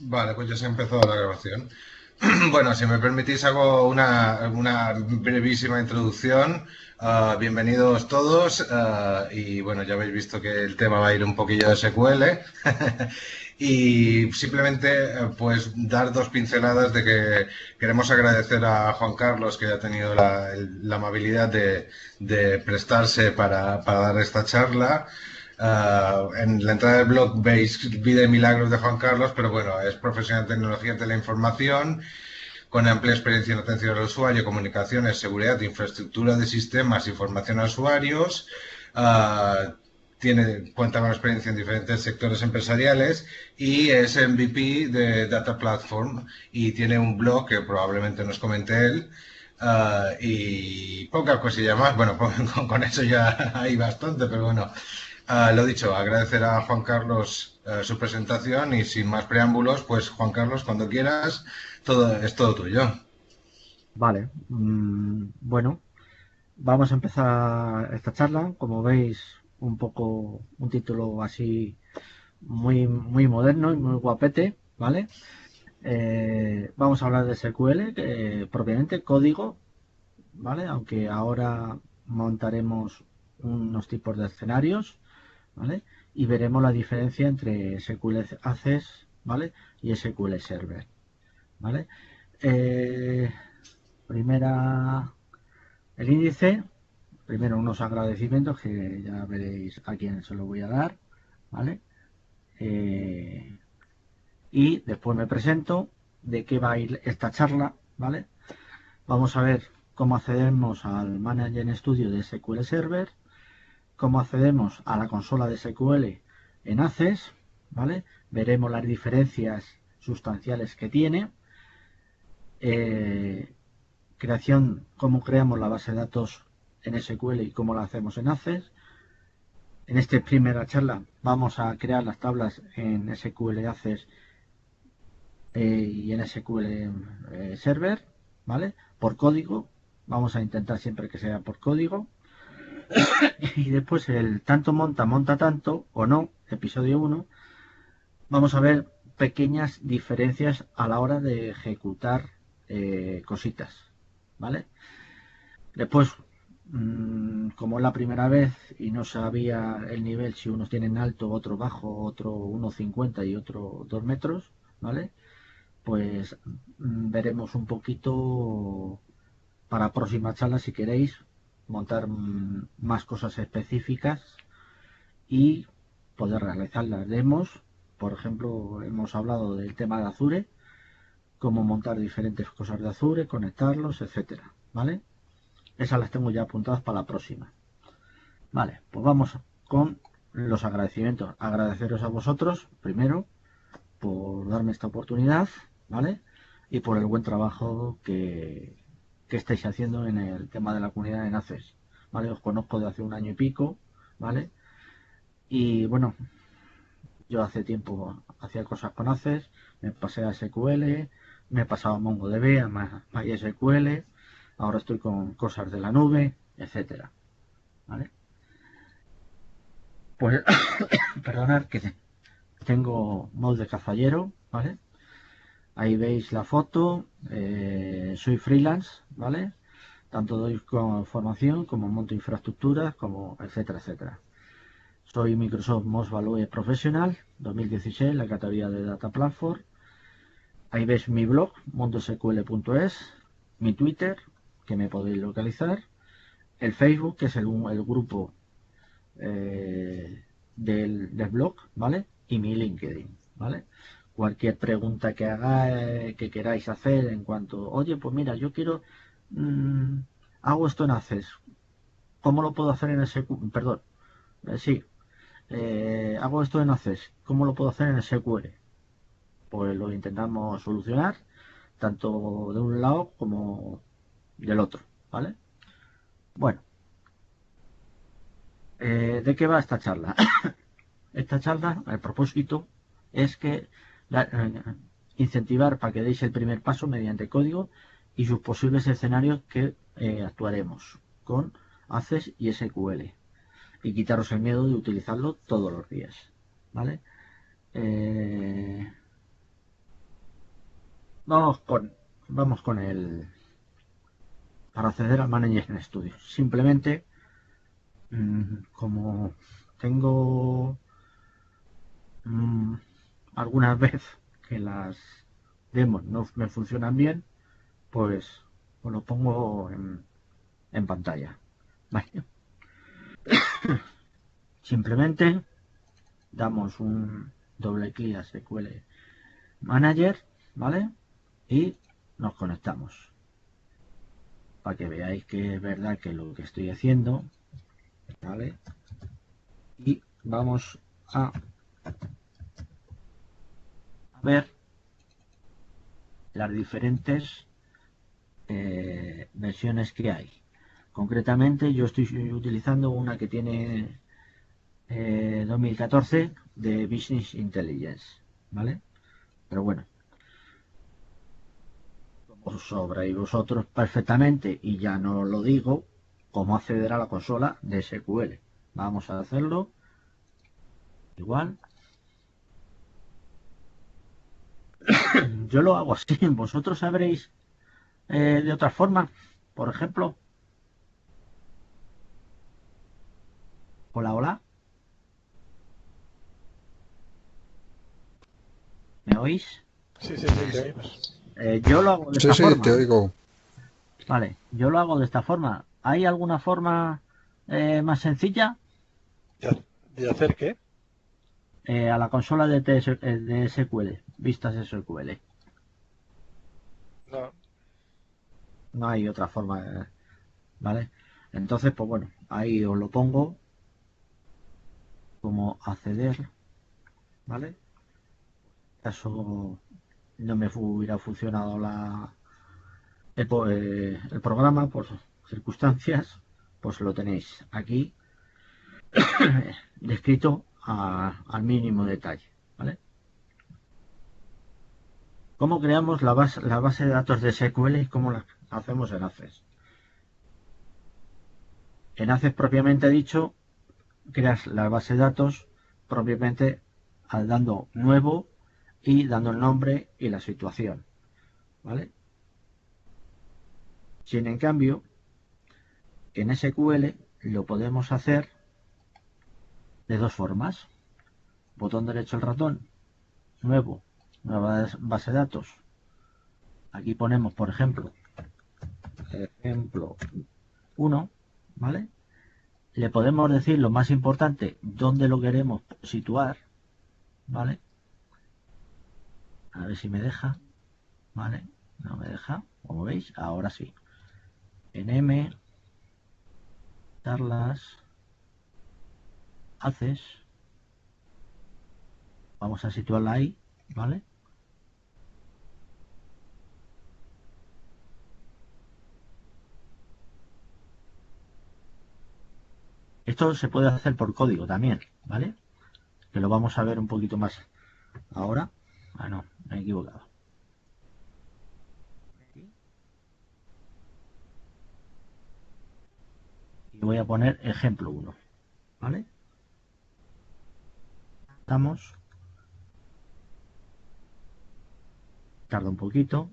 Vale, pues ya se ha empezado la grabación. Bueno, si me permitís, hago una brevísima introducción. Bienvenidos todos. Y bueno, ya habéis visto que el tema va a ir un poquillo de SQL. Y simplemente, pues, dar dos pinceladas de que queremos agradecer a Juan Carlos que ha tenido la amabilidad de prestarse para dar esta charla. En la entrada del blog veis Vida y Milagros de Juan Carlos, pero bueno, es profesional en tecnologías de la información, con amplia experiencia en atención al usuario, comunicaciones, seguridad, infraestructura de sistemas y formación a usuarios. Uh, cuenta con experiencia en diferentes sectores empresariales y es MVP de Data Platform y tiene un blog que probablemente nos comente él. Y poca cosilla más. Bueno, con eso ya hay bastante, pero bueno. Lo dicho, agradecer a Juan Carlos su presentación y sin más preámbulos, pues Juan Carlos, cuando quieras, es todo tuyo. Vale, bueno, vamos a empezar esta charla. Como veis, un poco un título así muy moderno y muy guapete, ¿vale? Vamos a hablar de SQL, propiamente código, ¿vale? Aunque ahora montaremos unos tipos de escenarios, ¿vale? Y veremos la diferencia entre SQL Access, ¿vale? Y SQL Server, ¿vale? Eh, primera El índice, primero unos agradecimientos que ya veréis a quién se lo voy a dar, ¿vale? Eh, y después me presento de qué va a ir esta charla, ¿vale? Vamos a ver cómo accedemos al Manager Studio de SQL Server, cómo accedemos a la consola de SQL en Access, ¿vale? Veremos las diferencias sustanciales que tiene, eh, cómo creamos la base de datos en SQL y cómo la hacemos en Access. En esta primera charla vamos a crear las tablas en SQL Access y en SQL Server, ¿vale? Por código. Vamos a intentar siempre que sea por código. Y después el tanto monta, monta tanto o no, episodio uno. Vamos a ver pequeñas diferencias a la hora de ejecutar cositas, ¿vale? Después, como es la primera vez y no sabía el nivel, si unos tienen alto, otro bajo, otro 1,50 y otro 2 metros, ¿vale? Pues veremos un poquito para próximas charlas, si queréis, montar más cosas específicas y poder realizar las demos. Por ejemplo, hemos hablado del tema de Azure, cómo montar diferentes cosas de Azure, conectarlos, etcétera, ¿vale? Esas las tengo ya apuntadas para la próxima. Vale, pues vamos con los agradecimientos. Agradeceros a vosotros, primero, por darme esta oportunidad, ¿vale? Y por el buen trabajo que estáis haciendo en el tema de la comunidad de NACES, ¿vale? Os conozco de hace un año y pico, ¿vale? Y bueno, yo hace tiempo hacía cosas con ACES, me pasé a SQL, me he pasado a MongoDB, a MySQL, ahora estoy con cosas de la nube, etcétera, ¿vale? Pues, perdonad que tengo mouse de cazallero, ¿vale? Ahí veis la foto, soy freelance, ¿vale? Tanto doy formación como monto infraestructuras, como etcétera, etcétera. Soy Microsoft Most Valued Professional 2016, la categoría de Data Platform. Ahí ves mi blog, mondosql.es, mi Twitter, que me podéis localizar, el Facebook, que es el grupo del blog, ¿vale? Y mi LinkedIn, ¿vale? Cualquier pregunta que hagáis, que queráis hacer en cuanto, oye, pues mira, yo quiero, mmm, hago esto en Access, ¿cómo lo puedo hacer en SQL? Perdón, sí, hago esto en Access, ¿cómo lo puedo hacer en SQL? Pues lo intentamos solucionar, tanto de un lado como del otro, ¿vale? Bueno, ¿de qué va esta charla? Esta charla, el propósito es que incentivar para que deis el primer paso mediante código y sus posibles escenarios que actuaremos con ACES y SQL y quitaros el miedo de utilizarlo todos los días, ¿vale? Eh, Vamos con el para acceder al Management Studio. Simplemente, como tengo algunas veces que las demos no me funcionan bien, pues os lo pongo en pantalla. Vale. Simplemente damos un doble clic a SQL Manager, ¿vale? Y nos conectamos. Para que veáis que es verdad que lo que estoy haciendo, ¿vale? Y vamos a ver las diferentes versiones que hay. Concretamente yo estoy utilizando una que tiene 2014 de Business Intelligence, ¿vale? Pero bueno, os sobráis vosotros perfectamente y ya no lo digo cómo acceder a la consola de SQL. Vamos a hacerlo igual. Yo lo hago así, vosotros sabréis de otra forma, por ejemplo. Hola, hola, ¿me oís? Sí, sí, sí, Sí, te sí. oímos. Yo lo hago de Sí, esta sí, te forma. oigo. Vale, yo lo hago de esta forma. ¿Hay alguna forma más sencilla? ¿De de hacer qué? A la consola de SQL, vistas SQL. No, No hay otra forma, ¿vale? Entonces, pues bueno, ahí os lo pongo como acceder, ¿vale? En caso no me hubiera funcionado el programa por circunstancias, pues lo tenéis aquí descrito al mínimo detalle, ¿vale? ¿Cómo creamos la base de datos de SQL y cómo la hacemos en Access? En Access propiamente dicho, creas la base de datos propiamente dando nuevo y dando el nombre y la situación, ¿vale? Sin en cambio, en SQL lo podemos hacer de dos formas. Botón derecho del ratón, nuevo, nueva base de datos. Aquí ponemos, por ejemplo, ejemplo 1, ¿vale? Le podemos decir lo más importante, dónde lo queremos situar, ¿vale? A ver si me deja, ¿vale? No me deja, como veis, ahora sí. En M, charlas, haces, vamos a situarla ahí, ¿vale? Esto se puede hacer por código también, ¿vale? Que lo vamos a ver un poquito más ahora. Ah, no, me he equivocado. Y voy a poner ejemplo 1, ¿vale? Estamos, tarda un poquito,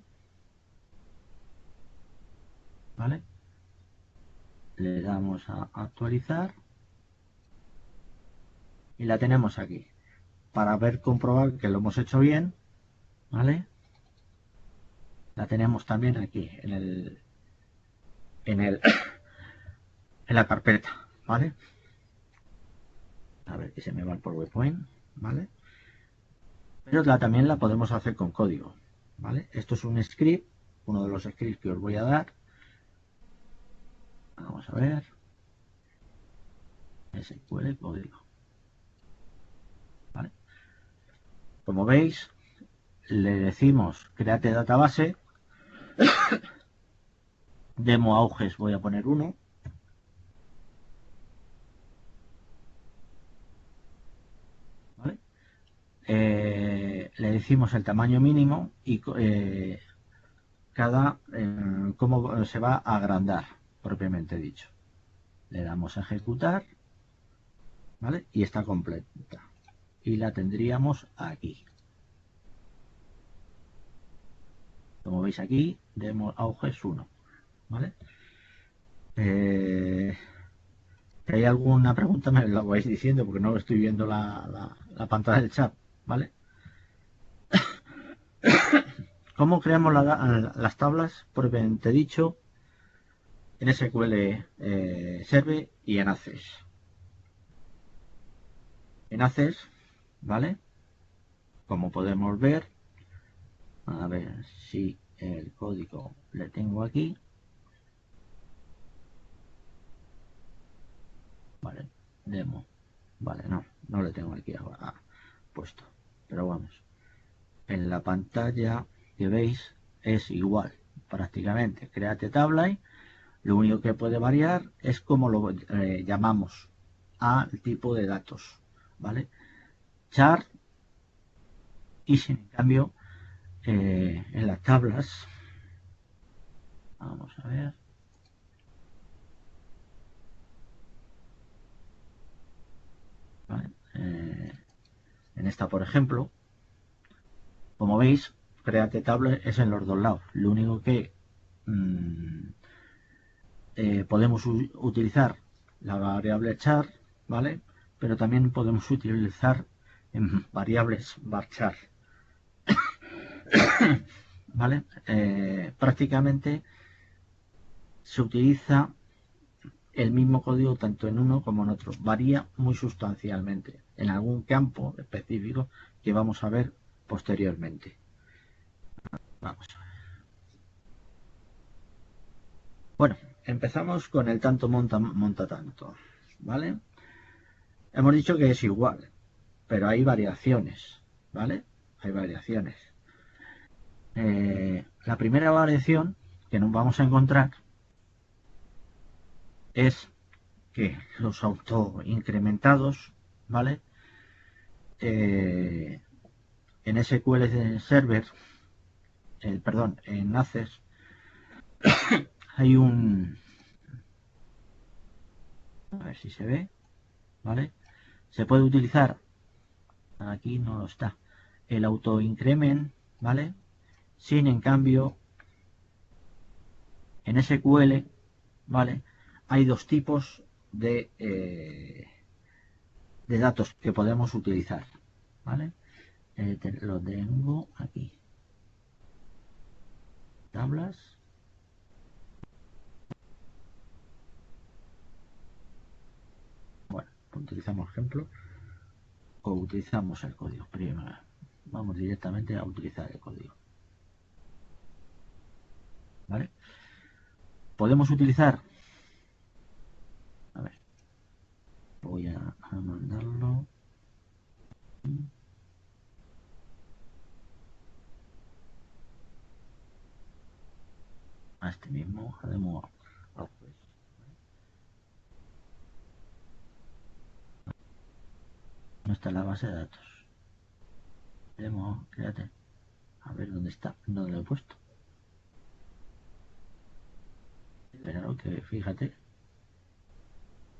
¿vale? Le damos a actualizar y la tenemos aquí. Para ver, comprobar que lo hemos hecho bien, ¿vale? La tenemos también aquí en el en la carpeta, ¿vale? A ver que se me va el PowerPoint, ¿vale? Pero también la podemos hacer con código, ¿vale? Esto es un script, uno de los scripts que os voy a dar. Vamos a ver. SQL código, ¿vale? Como veis, le decimos créate database, demo auges voy a poner 1, ¿vale? Le decimos el tamaño mínimo y cómo se va a agrandar, propiamente dicho. Le damos a ejecutar, ¿vale? Y está completa. Y la tendríamos aquí. Como veis aquí, demo auge es 1, ¿vale? Si hay alguna pregunta me la vais diciendo porque no estoy viendo la pantalla del chat, ¿vale? ¿Cómo creamos las tablas? Propiamente dicho, en SQL Server y en Access. En Access, ¿vale? Como podemos ver, a ver si el código le tengo aquí. Vale, demo. Vale, no le tengo aquí ahora puesto. Pero vamos, en la pantalla que veis es igual, prácticamente. Créate tabla. Lo único que puede variar es cómo lo llamamos al tipo de datos, ¿vale? Chart, y sin en cambio en las tablas, vamos a ver, ¿vale? En esta, por ejemplo, como veis, créate tabla es en los dos lados. Lo único que podemos utilizar la variable char, ¿vale? Pero también podemos utilizar en variables varchar, ¿vale? Prácticamente se utiliza el mismo código tanto en uno como en otro. Varía muy sustancialmente en algún campo específico que vamos a ver posteriormente. Vamos a ver. Bueno, empezamos con el tanto monta tanto, ¿vale? Hemos dicho que es igual, pero hay variaciones, ¿vale? Hay variaciones. La primera variación que nos vamos a encontrar es que los autoincrementados, ¿vale? En SQL Server, perdón, en Access, hay un... A ver si se ve, ¿vale? Se puede utilizar, aquí no lo está, el autoincrement, ¿vale? Sin en cambio, en SQL, ¿vale? Hay dos tipos de datos que podemos utilizar, ¿vale? Lo tengo aquí. Tablas. Bueno, utilizamos ejemplo o utilizamos el código. Primero, vamos directamente a utilizar el código, ¿vale? Podemos utilizar, a ver, voy a mandarlo a este mismo, a demo. No está la base de datos. Demo, créate. A ver dónde está, no lo he puesto. Pero que fíjate.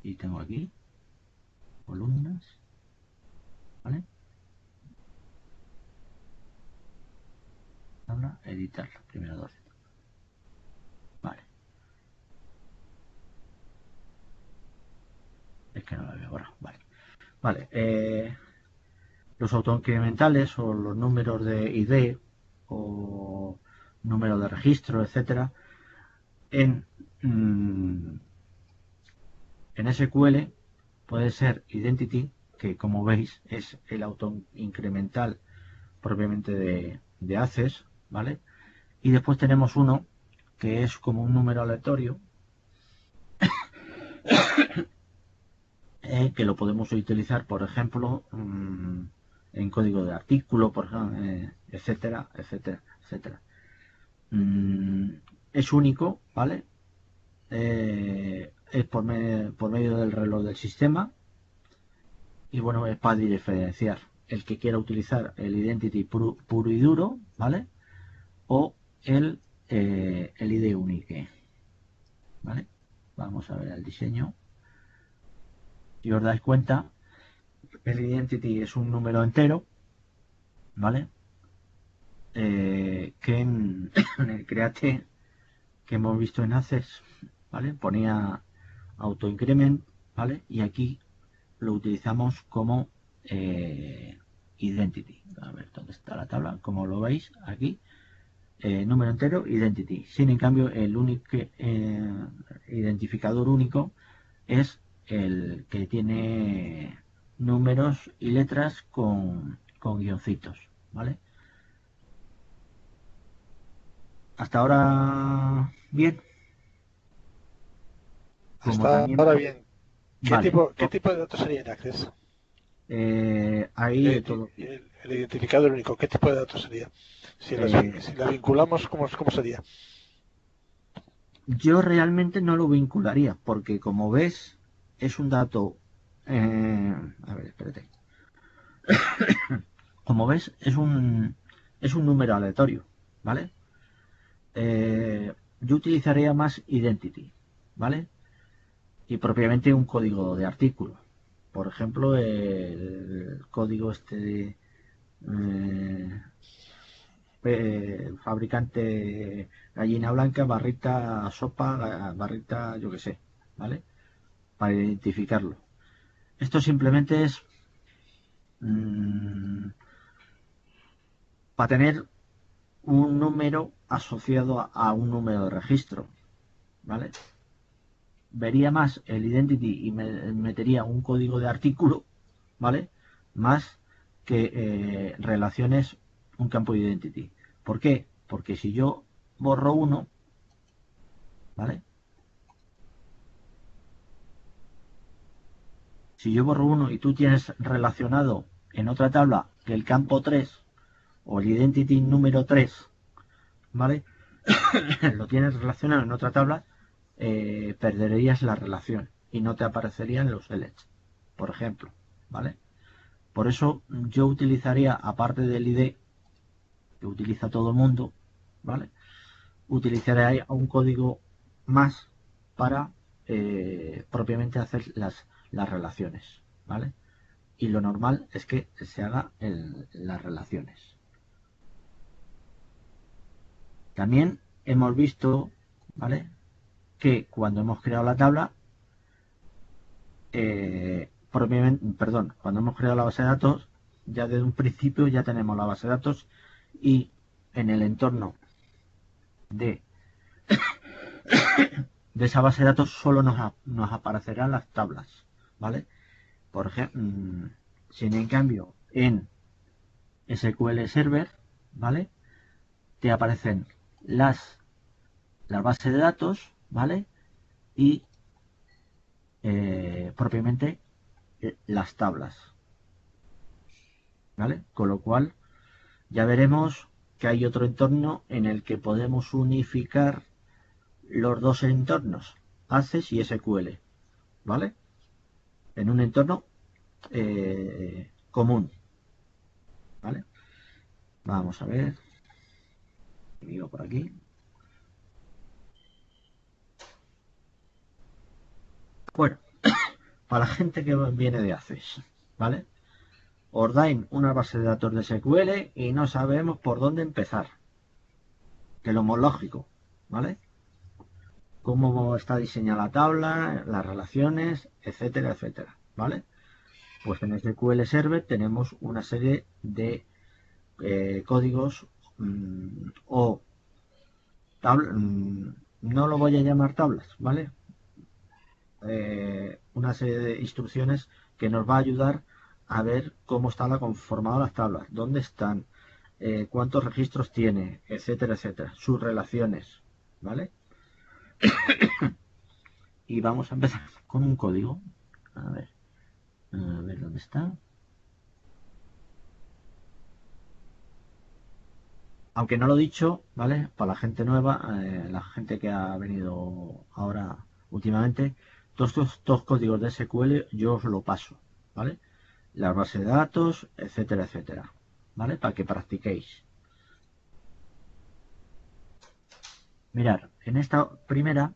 Y tengo aquí columnas, ¿vale? Tabla, editar, primero 12. Vale. Es que no lo había borrado, vale. Vale, los autoincrementales o los números de ID o número de registro, etcétera, en SQL puede ser identity, que como veis es el autoincremental propiamente de Access, ¿vale? Y después tenemos uno que es como un número aleatorio, que lo podemos utilizar, por ejemplo, en código de artículo, por ejemplo, etcétera, etcétera, etcétera. Es único, ¿vale? Es por medio del reloj del sistema, y bueno, es para diferenciar el que quiera utilizar el identity puro y duro, ¿vale? O el ID unique, ¿vale? Vamos a ver el diseño. Si os dais cuenta, el identity es un número entero, ¿vale? que en el create que hemos visto en Access, ¿vale? Ponía autoincrement, ¿vale? Y aquí lo utilizamos como identity. A ver, ¿dónde está la tabla? Como lo veis aquí, número entero, identity. Sin en cambio, el único identificador único es el que tiene números y letras con guioncitos, ¿vale? Hasta ahora, bien. Como Hasta también, ahora bien. vale, Qué tipo de datos sería en Access? hay de todo. El identificador único, ¿qué tipo de datos sería? Eh, Si la vinculamos, cómo sería? yo realmente no lo vincularía, porque como ves, es un dato. A ver, espérate. Como ves, es un número aleatorio, ¿vale? Yo utilizaría más identity, ¿vale? Y propiamente un código de artículo. Por ejemplo, el código este de fabricante gallina blanca, barrita sopa, barrita, yo que sé, ¿vale? Para identificarlo. Esto simplemente es mmm, para tener un número asociado a un número de registro, ¿vale? Vería más el identity y metería un código de artículo, ¿vale? Más que relaciones un campo de identity. ¿Por qué? Porque si yo borro uno, ¿vale? Si yo borro uno y tú tienes relacionado en otra tabla que el campo 3 o el identity número 3, ¿vale? Lo tienes relacionado en otra tabla, perderías la relación y no te aparecerían los selects, por ejemplo, ¿vale? Por eso yo utilizaría, aparte del ID que utiliza todo el mundo, ¿vale? Utilizaría un código más para propiamente hacer las relaciones, ¿vale? Y lo normal es que se haga las relaciones. También hemos visto, ¿vale? Que cuando hemos creado la tabla, propiamente, perdón, cuando hemos creado la base de datos, ya desde un principio ya tenemos la base de datos y en el entorno de, de esa base de datos solo nos aparecerán las tablas, ¿vale? Por ejemplo, si en cambio en SQL Server, ¿vale? Te aparecen las bases de datos, ¿vale? Y propiamente las tablas, ¿vale? Con lo cual ya veremos que hay otro entorno en el que podemos unificar los dos entornos, Access y SQL, ¿vale? En un entorno común, ¿vale? Vamos a ver, digo por aquí. Bueno, para la gente que viene de Access, ¿vale? Os dan una base de datos de SQL y no sabemos por dónde empezar, que lo más lógico, ¿vale? Cómo está diseñada la tabla, las relaciones, etcétera, etcétera, ¿vale? Pues en SQL Server tenemos una serie de códigos o no lo voy a llamar tablas, ¿vale? Una serie de instrucciones que nos va a ayudar a ver cómo están conformadas las tablas, dónde están, cuántos registros tiene, etcétera, etcétera, sus relaciones, ¿vale? Y vamos a empezar con un código. A ver dónde está. Aunque no lo he dicho, ¿vale? Para la gente nueva, la gente que ha venido ahora últimamente, todos estos códigos de SQL yo os lo paso, ¿vale? Las bases de datos, etcétera, etcétera, ¿vale? Para que practiquéis. Mirad, en esta primera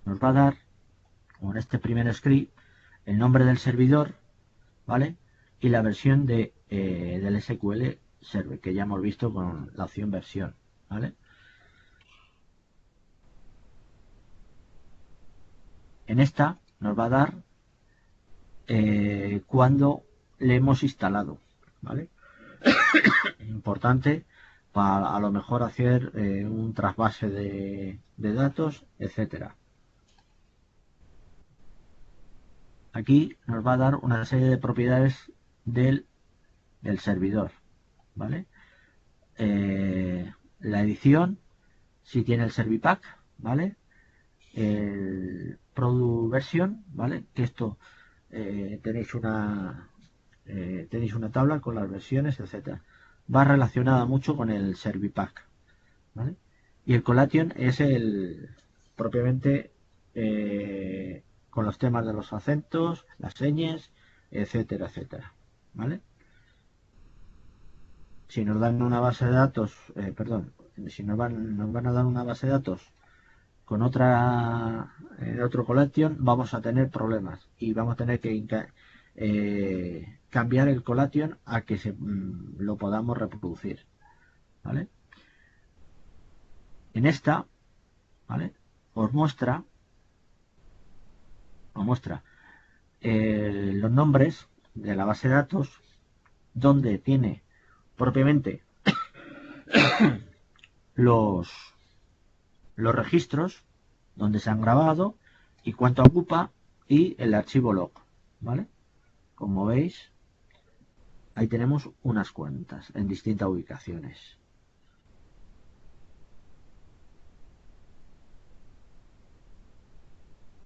nos va a dar, o en este primer script, el nombre del servidor, ¿vale? Y la versión del SQL server, que ya hemos visto con la opción versión, ¿vale? En esta nos va a dar cuando le hemos instalado, ¿vale? Importante para a lo mejor hacer un trasvase de datos, etcétera. Aquí nos va a dar una serie de propiedades del servidor, ¿vale? La edición, si tiene el Servipack, ¿vale? El Product Version, ¿vale? Que esto tenéis una tabla con las versiones, etcétera. Va relacionada mucho con el Servipack, ¿vale? Y el Collation es el propiamente con los temas de los acentos, las señas, etcétera, etcétera, ¿vale? Si nos dan una base de datos, si nos van a dar una base de datos con otro collection, vamos a tener problemas y vamos a tener que cambiar el collection a que lo podamos reproducir, ¿vale? En esta, ¿vale? Os muestra los nombres de la base de datos, donde tiene propiamente los registros donde se han grabado y cuánto ocupa y el archivo log, ¿vale? Como veis, ahí tenemos unas cuantas en distintas ubicaciones.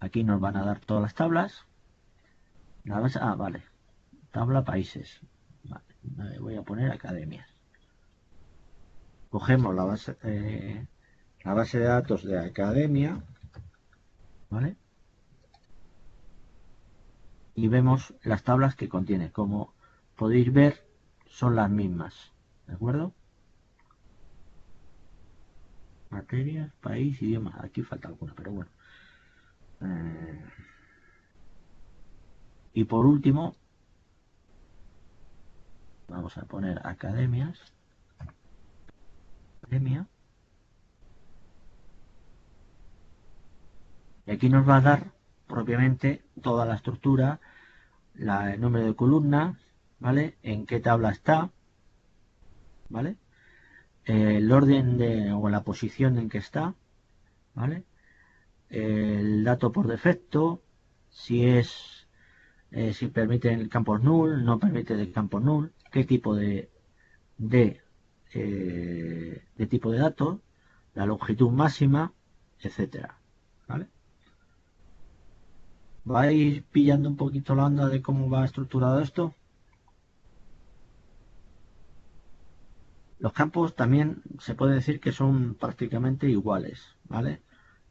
Aquí nos van a dar todas las tablas. Vale. Tabla países. Vale. Voy a poner academias. Cogemos la base de datos de academia, ¿vale? Y vemos las tablas que contiene. Como podéis ver, son las mismas, ¿de acuerdo? Materias, país, idioma. Aquí falta alguna, pero bueno. Y por último, vamos a poner academia. Y aquí nos va a dar propiamente toda la estructura, el nombre de columna, ¿vale? En qué tabla está, ¿vale? El orden o la posición en que está, ¿vale? El dato por defecto, si permite el campo null, no permite el campo null, qué tipo de tipo de datos, la longitud máxima, etcétera, ¿vale? ¿Vais pillando un poquito la onda de cómo va estructurado esto? Los campos también se puede decir que son prácticamente iguales, ¿vale?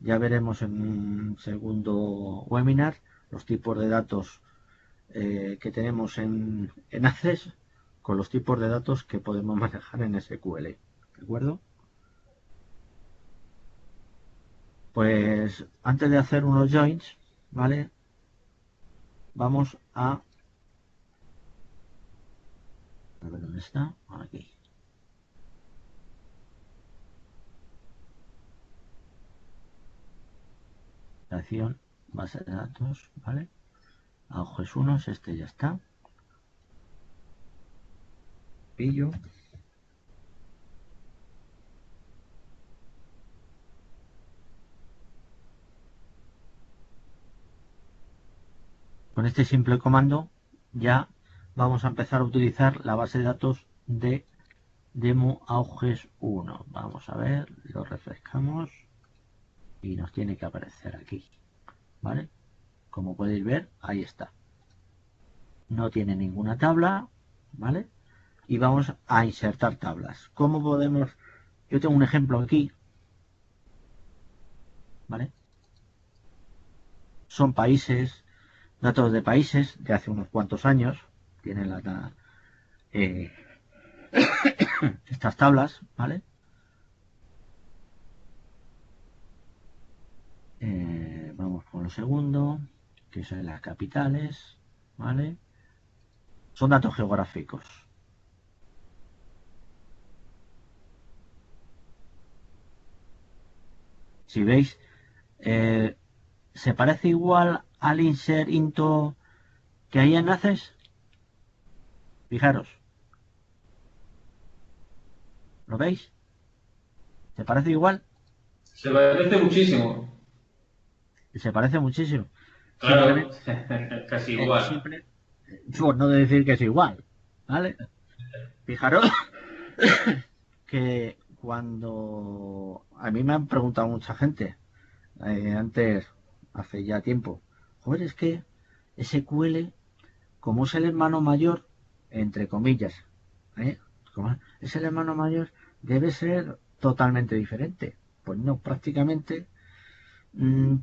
Ya veremos en un segundo webinar los tipos de datos que tenemos en Access con los tipos de datos que podemos manejar en SQL, ¿de acuerdo? Pues antes de hacer unos joins, ¿vale? Vamos a ver dónde está, aquí. Acción, base de datos, ¿vale? Auges 1, este ya está. Pillo. Con este simple comando ya vamos a empezar a utilizar la base de datos de demo Auges 1. Vamos a ver, lo refrescamos y nos tiene que aparecer aquí, ¿vale? Como podéis ver, ahí está. No tiene ninguna tabla, ¿vale? Y vamos a insertar tablas. ¿Cómo podemos? Yo tengo un ejemplo aquí, ¿vale? Son países, datos de países de hace unos cuantos años. Tienen estas tablas, ¿vale? Vamos con lo segundo, que son las capitales, ¿vale? Son datos geográficos. Si veis, se parece igual al insert into que hay enlaces. Fijaros, ¿lo veis? ¿Se parece igual? Se parece muchísimo. Se parece muchísimo. Claro, Simplemente, casi igual. por no decir que es igual, ¿vale? Fijaros que cuando a mí me han preguntado mucha gente, antes, hace ya tiempo, joder, es que SQL, como es el hermano mayor, entre comillas, ¿eh? Como es el hermano mayor, debe ser totalmente diferente. Pues no, prácticamente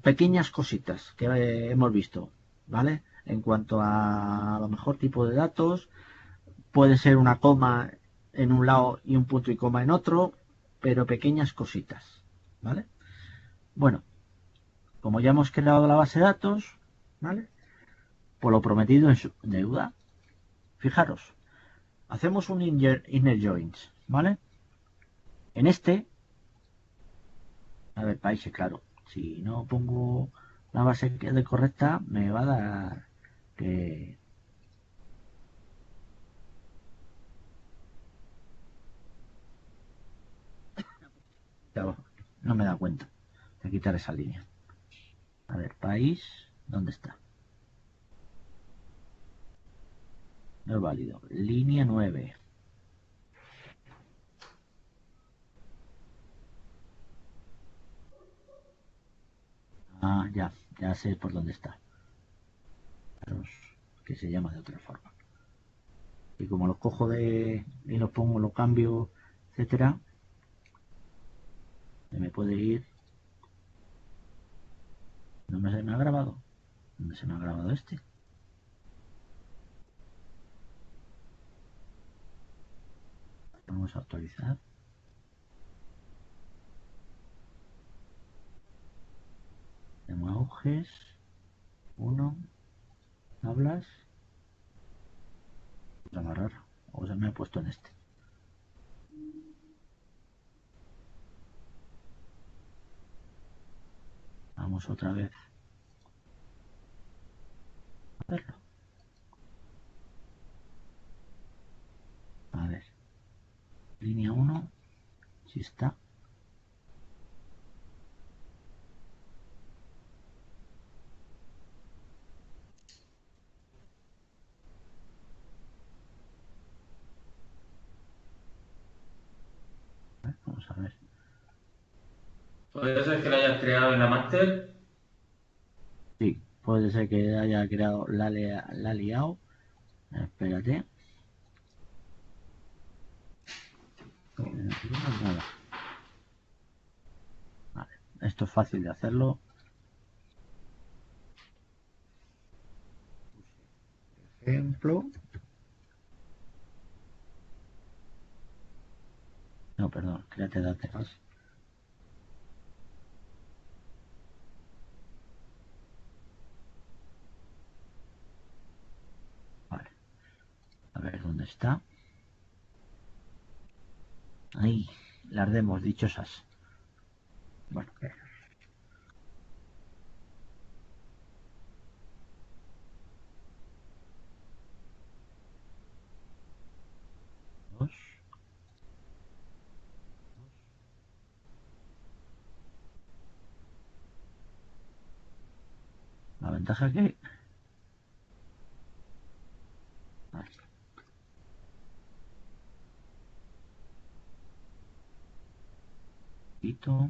pequeñas cositas que hemos visto, ¿vale? En cuanto a lo mejor tipo de datos, puede ser una coma en un lado y un punto y coma en otro, pero pequeñas cositas, ¿vale? Bueno, como ya hemos creado la base de datos, ¿vale? Por lo prometido en su deuda, fijaros, hacemos un inner joins, ¿vale? En este, a ver, países, claro, si no pongo la base de correcta, me va a dar que... No me da cuenta de quitar esa línea. A ver, país, ¿dónde está? No es válido. Línea 9. Ah, ya sé por dónde está. Que se llama de otra forma. Y como los cojo y los pongo, los cambio, etcétera, se me puede ir. ¿Dónde se me ha grabado? ¿Dónde se me ha grabado este? Vamos a actualizar. Tengo auges. 1. Hablas. Es más raro. O se me ha puesto en este. Vamos otra vez a verlo. A ver. Línea 1. Si está. Vamos a ver. Puede ser que lo hayas creado en la master. Sí, puede ser que haya creado la liado. Espérate. Nada. Vale. Esto es fácil de hacerlo. Ejemplo. No, perdón. Créate datos. Vale. A ver dónde está. Ahí. Las demos dichosas. Bueno. Dos. La ventaja que... Vale. Quito.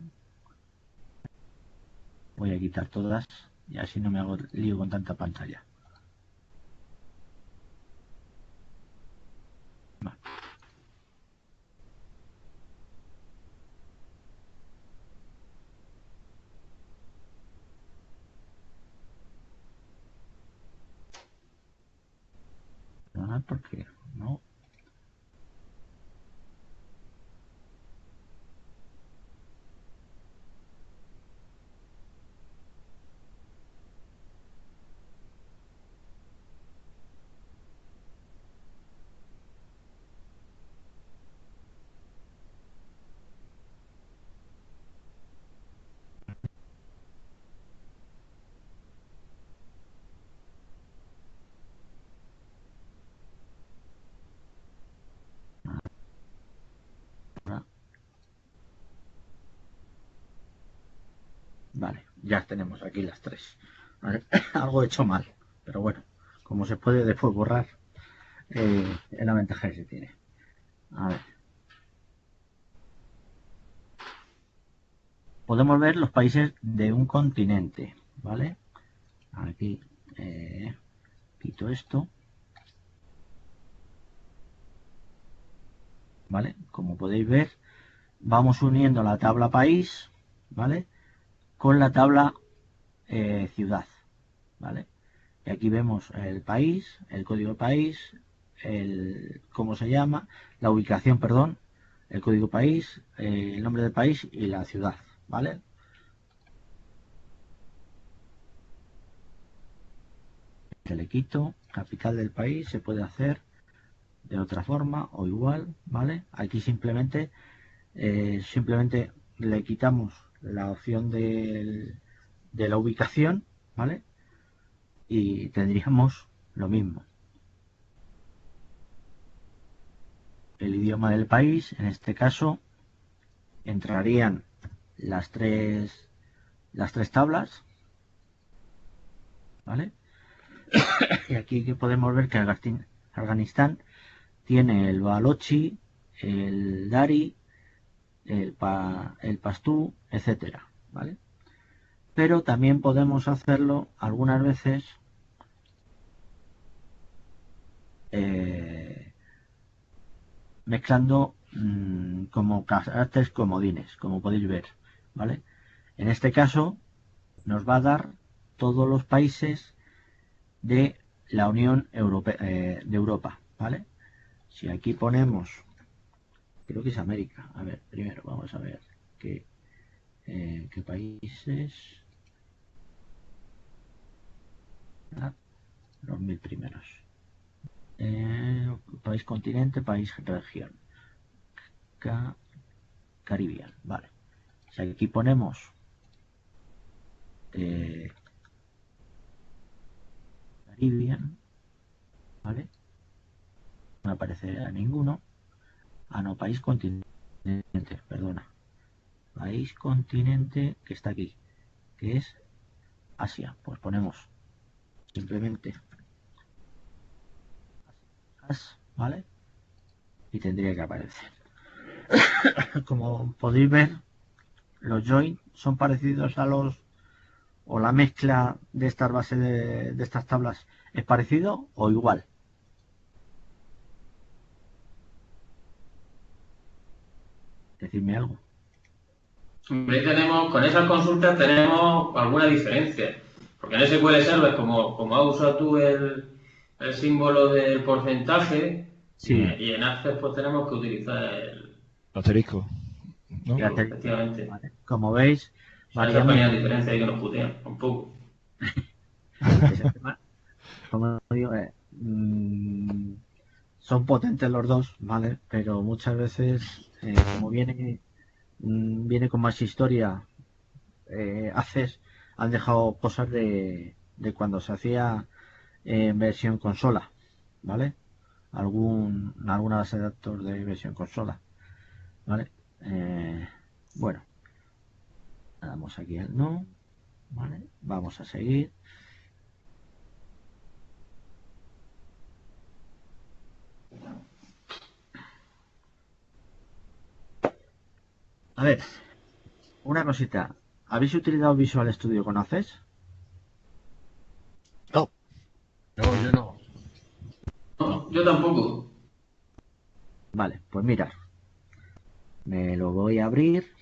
Voy a quitar todas y así no me hago lío con tanta pantalla. Vale. Porque no. Vale, ya tenemos aquí las tres. Vale, algo he hecho mal, pero bueno, como se puede después borrar, es la ventaja que se tiene. A ver. Podemos ver los países de un continente, ¿vale? Aquí quito esto, ¿vale? Como podéis ver, vamos uniendo la tabla país, ¿vale? Con la tabla ciudad, ¿vale? Y aquí vemos el país, el código país, cómo se llama, la ubicación, perdón, el código país, el nombre del país y la ciudad, ¿vale? Se le quito, capital del país, se puede hacer de otra forma o igual, ¿vale? Aquí simplemente le quitamos la opción de la ubicación, ¿vale? Y tendríamos lo mismo. El idioma del país, en este caso, entrarían las tres tablas, ¿vale? Y aquí que podemos ver que Afganistán tiene el Balochi, el Dari, el Pastú, etcétera, ¿vale? Pero también podemos hacerlo algunas veces mezclando como caracteres comodines, como podéis ver, ¿vale? En este caso nos va a dar todos los países de la Unión Europea, de Europa, ¿vale? Si aquí ponemos, creo que es América, a ver, primero vamos a ver qué países, los 1000 primeros, país continente, país región, Caribbean, vale. Si aquí ponemos Caribbean, ¿vale? No aparecerá ninguno. Ah, no, país continente, perdona. País continente que está aquí, que es Asia. Pues ponemos simplemente As, ¿vale? Y tendría que aparecer. Como podéis ver, los join son parecidos a los, o la mezcla de estas bases de estas tablas es parecido o igual. Decidme algo. Hombre, con esas consultas tenemos alguna diferencia. Porque en SQL Server, como has usado tú el símbolo del porcentaje, Sí. y en Access pues tenemos que utilizar el asterisco, ¿no? efectivamente. Vale. Como veis, O sea, varía esa pequeña mucho. diferencia ahí que nos putean un poco. Ese tema, como digo, son potentes los dos, ¿vale? Pero muchas veces, como viene con más historia, han dejado cosas de cuando se hacía en versión consola, ¿vale? Alguna base de datos de versión consola, ¿vale? Bueno, damos aquí el no, ¿vale? Vamos a seguir. A ver, una cosita. ¿Habéis utilizado Visual Studio con Access? No, No, yo no. No, yo tampoco. Vale, pues mira, me lo voy a abrir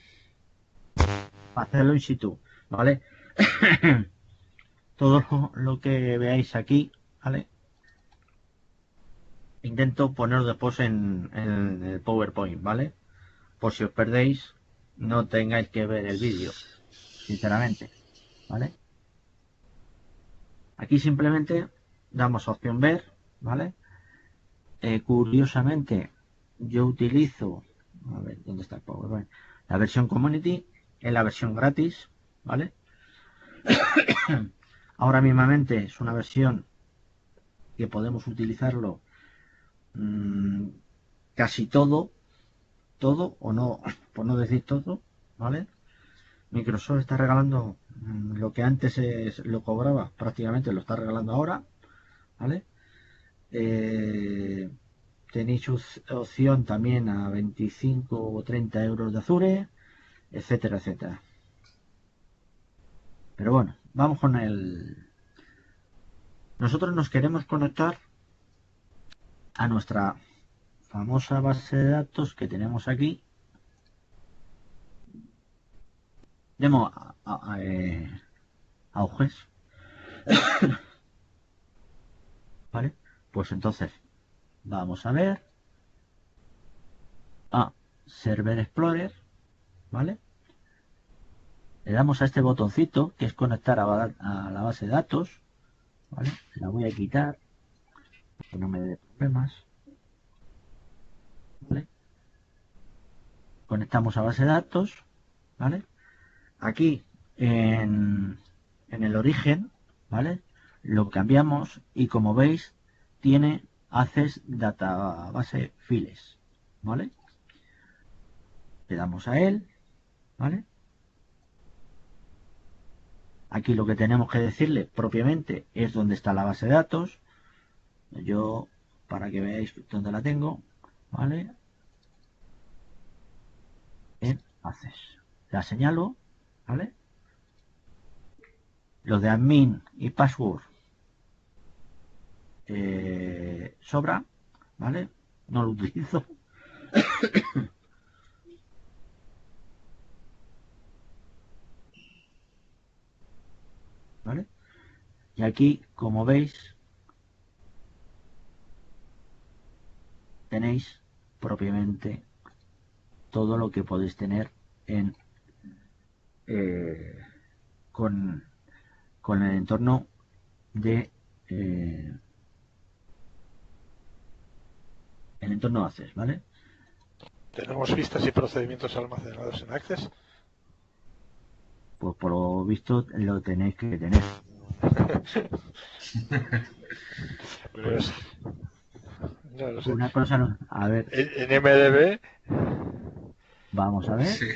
para hacerlo in situ, ¿vale? Todo lo que veáis aquí, ¿vale? Intento poneros después en el PowerPoint, ¿vale? Por si os perdéis, no tengáis que ver el vídeo, sinceramente, ¿vale? Aquí simplemente damos opción ver, ¿vale? Curiosamente, yo utilizo, a ver, ¿dónde está el PowerPoint? La versión Community, en la versión gratis, ¿vale? Ahora mismamente es una versión que podemos utilizarlo casi todo o no, por no decir todo, ¿vale? Microsoft está regalando lo que antes lo cobraba, prácticamente lo está regalando ahora, ¿vale? Tenéis opción también a 25 o 30 euros de Azure, etcétera, etcétera. Pero bueno, vamos con el... Nosotros nos queremos conectar a nuestra famosa base de datos que tenemos aquí. Demo Auges. ¿Vale? Pues entonces vamos a ver a Server Explorer, ¿vale? Le damos a este botoncito que es conectar a la base de datos, ¿vale? La voy a quitar que no me dé problemas, ¿vale? Conectamos a base de datos, ¿vale? Aquí en el origen, ¿vale? Lo cambiamos y como veis tiene Access Database Files, ¿vale? Le damos a él, ¿vale? Aquí lo que tenemos que decirle propiamente es dónde está la base de datos. Yo, para que veáis dónde la tengo, ¿vale? En Access. La señalo, ¿vale? Lo de admin y password sobra, ¿vale? No lo utilizo. ¿Vale? Y aquí, como veis, tenéis propiamente todo lo que podéis tener en con el entorno de el entorno Access, ¿vale? Tenemos vistas y procedimientos almacenados en Access. Pues por lo visto lo tenéis que tener. Pues, no lo sé. Una cosa, a ver, En MDB, vamos a ver, Sí.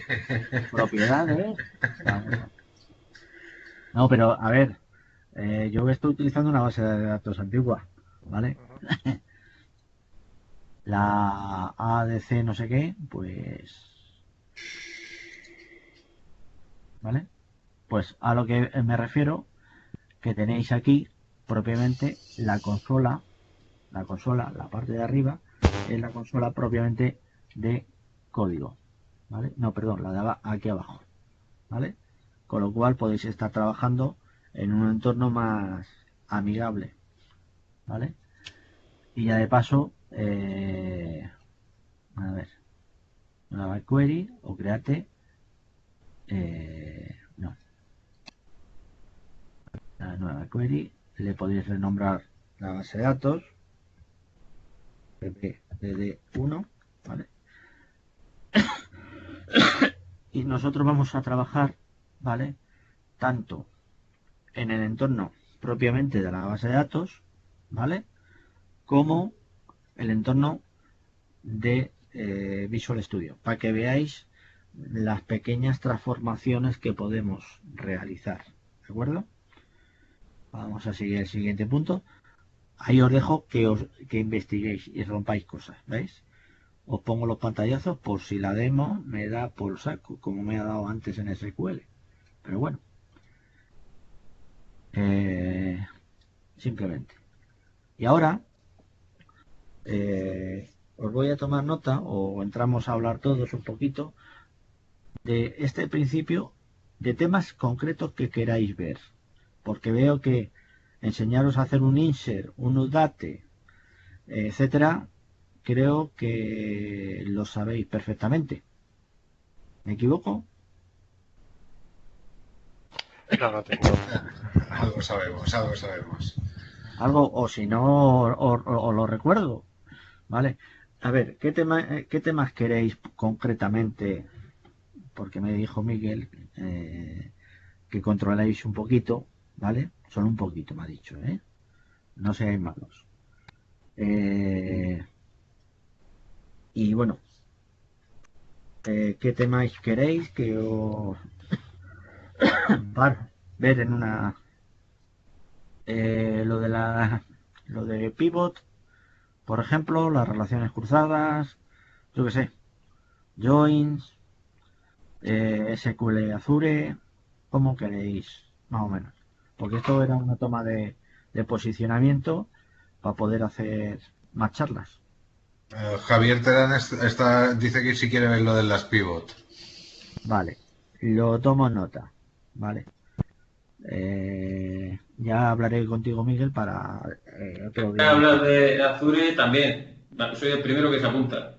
propiedades, vamos a... No, pero a ver, yo estoy utilizando una base de datos antigua, ¿vale? La ADC no sé qué, pues... ¿Vale? Pues a lo que me refiero, que tenéis aquí propiamente la consola, la parte de arriba, es la consola propiamente de código, ¿vale? No, perdón, la de aquí abajo, ¿vale? Con lo cual podéis estar trabajando en un entorno más amigable, ¿vale? Y ya de paso, a ver, nueva query o create, no, la nueva query, le podéis renombrar la base de datos, ppdd1, ¿vale? Y nosotros vamos a trabajar, ¿vale? Tanto en el entorno propiamente de la base de datos, ¿vale? Como el entorno de Visual Studio, para que veáis las pequeñas transformaciones que podemos realizar, ¿de acuerdo? Vamos a seguir el siguiente punto. Ahí os dejo que investiguéis y rompáis cosas, ¿veis? Os pongo los pantallazos por si la demo me da por saco, como me ha dado antes en SQL. Pero bueno, simplemente. Y ahora os voy a tomar nota, o entramos a hablar todos un poquito, de este principio, de temas concretos que queráis ver. Porque veo que enseñaros a hacer un insert, un udate, etcétera, creo que lo sabéis perfectamente. ¿Me equivoco? no tengo. Algo sabemos, algo sabemos. Algo, o si no, os lo recuerdo. ¿Vale? A ver, ¿qué temas queréis concretamente? Porque me dijo Miguel que controláis un poquito, ¿vale? Solo un poquito, me ha dicho, ¿eh? No seáis malos. Y bueno, ¿qué temas queréis que os para ver en una lo de pivot, por ejemplo, las relaciones cruzadas, yo qué sé, joins, SQL Azure, como queréis, más o menos. Porque esto era una toma de posicionamiento para poder hacer más charlas. Javier Terán dice que sí quiere ver lo de las pivot. Vale, lo tomo en nota. Vale. Ya hablaré contigo, Miguel, para otro día. Hablas de Azure también. Soy el primero que se apunta.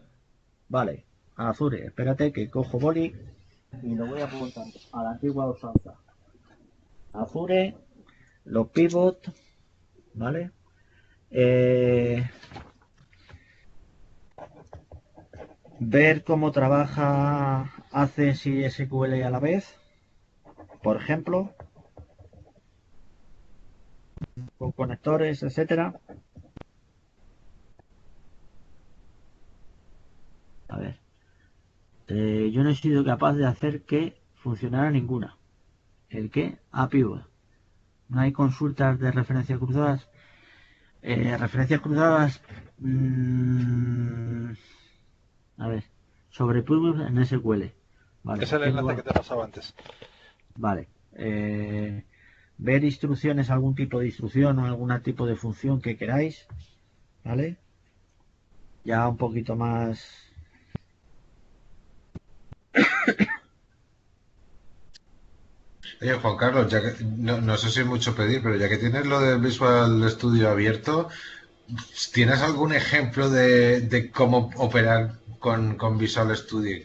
Vale, Azure, espérate que cojo boli y lo voy apuntando a la antigua usanza. Azure, los pivot, ¿vale? Ver cómo trabaja Access y SQL a la vez, por ejemplo, con conectores, etcétera. A ver, yo no he sido capaz de hacer que funcionara ninguna. ¿El qué? API. No hay consultas de referencias cruzadas. Referencias cruzadas. A ver, sobre pivot en SQL. Vale, Es el enlace que tengo. te pasaba antes. Vale. Ver instrucciones, algún tipo de instrucción o algún tipo de función que queráis. ¿Vale? Ya un poquito más. Oye, Juan Carlos, no sé si es mucho pedir, pero ya que tienes lo de Visual Studio abierto, ¿tienes algún ejemplo de cómo operar con Visual Studio?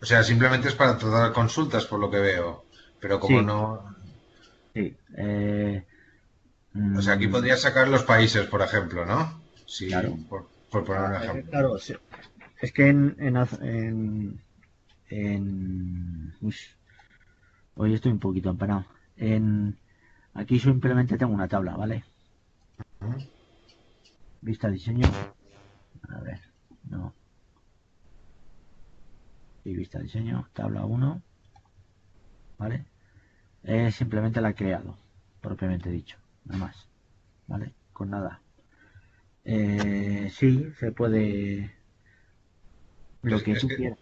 O sea, simplemente es para tratar consultas, por lo que veo. Pero como Sí, no... sí. O sea, aquí Mm, podrías sacar los países, por ejemplo, ¿no? Sí, claro. por poner un ejemplo. Claro, sí. Es que uy, hoy estoy un poquito empanado. Aquí simplemente tengo una tabla, ¿vale? Vista diseño. A ver, no. Sí, vista diseño, tabla uno, ¿vale? Simplemente la he creado, propiamente dicho, nada más, ¿vale? Con nada. Sí, se puede lo Es, que es tú que quieras.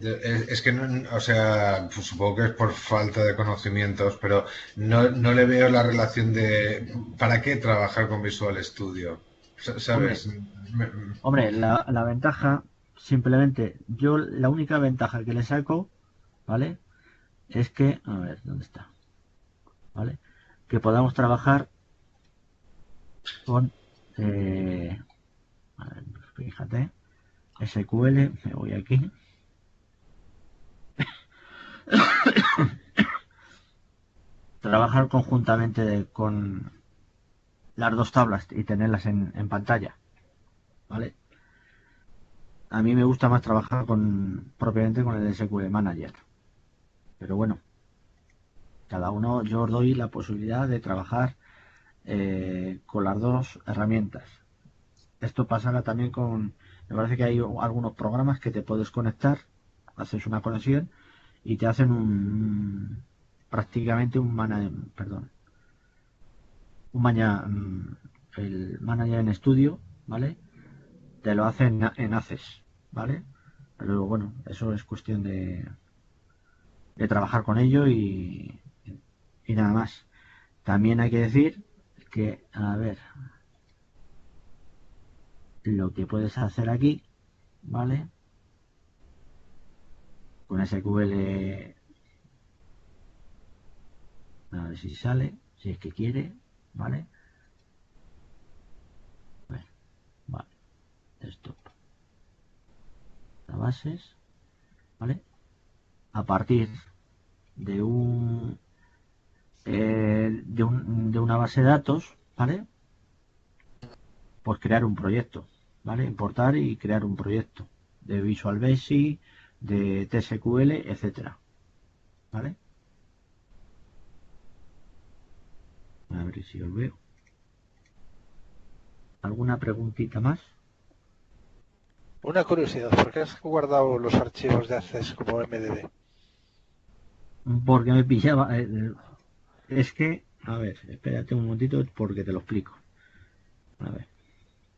Es que, o sea, pues supongo que es por falta de conocimientos, pero no le veo la relación de ¿para qué trabajar con Visual Studio? Hombre, ¿Sabes? Me- hombre, la ventaja, simplemente, yo la única ventaja que le saco, ¿vale? Es que, a ver, ¿dónde está? ¿Vale? Que podamos trabajar con, eh, a ver, fíjate, SQL, me voy aquí, trabajar conjuntamente con las dos tablas y tenerlas en pantalla, ¿vale? A mí me gusta más trabajar propiamente con el SQL Manager, pero bueno, cada uno yo os doy la posibilidad de trabajar con las dos herramientas. Esto pasará también me parece que hay algunos programas que te puedes conectar, haces una conexión y te hacen prácticamente perdón, el manager en estudio, ¿vale? Te lo hacen en Access, ¿vale? Pero bueno, eso es cuestión de trabajar con ello y nada más. También hay que decir que, a ver, lo que puedes hacer aquí, ¿vale? Con SQL, a ver si sale, si es que quiere, ¿vale? A ver, vale, stop. Las bases, ¿vale? A partir de de una base de datos, ¿vale? Pues crear un proyecto, ¿vale? Importar y crear un proyecto de Visual Basic, de TSQL, etcétera, ¿vale? A ver si os veo. ¿Alguna preguntita más? Una curiosidad, ¿por qué has guardado los archivos de Access como MDB? porque me pillaba. Es que, a ver, espérate un momentito porque te lo explico. A ver,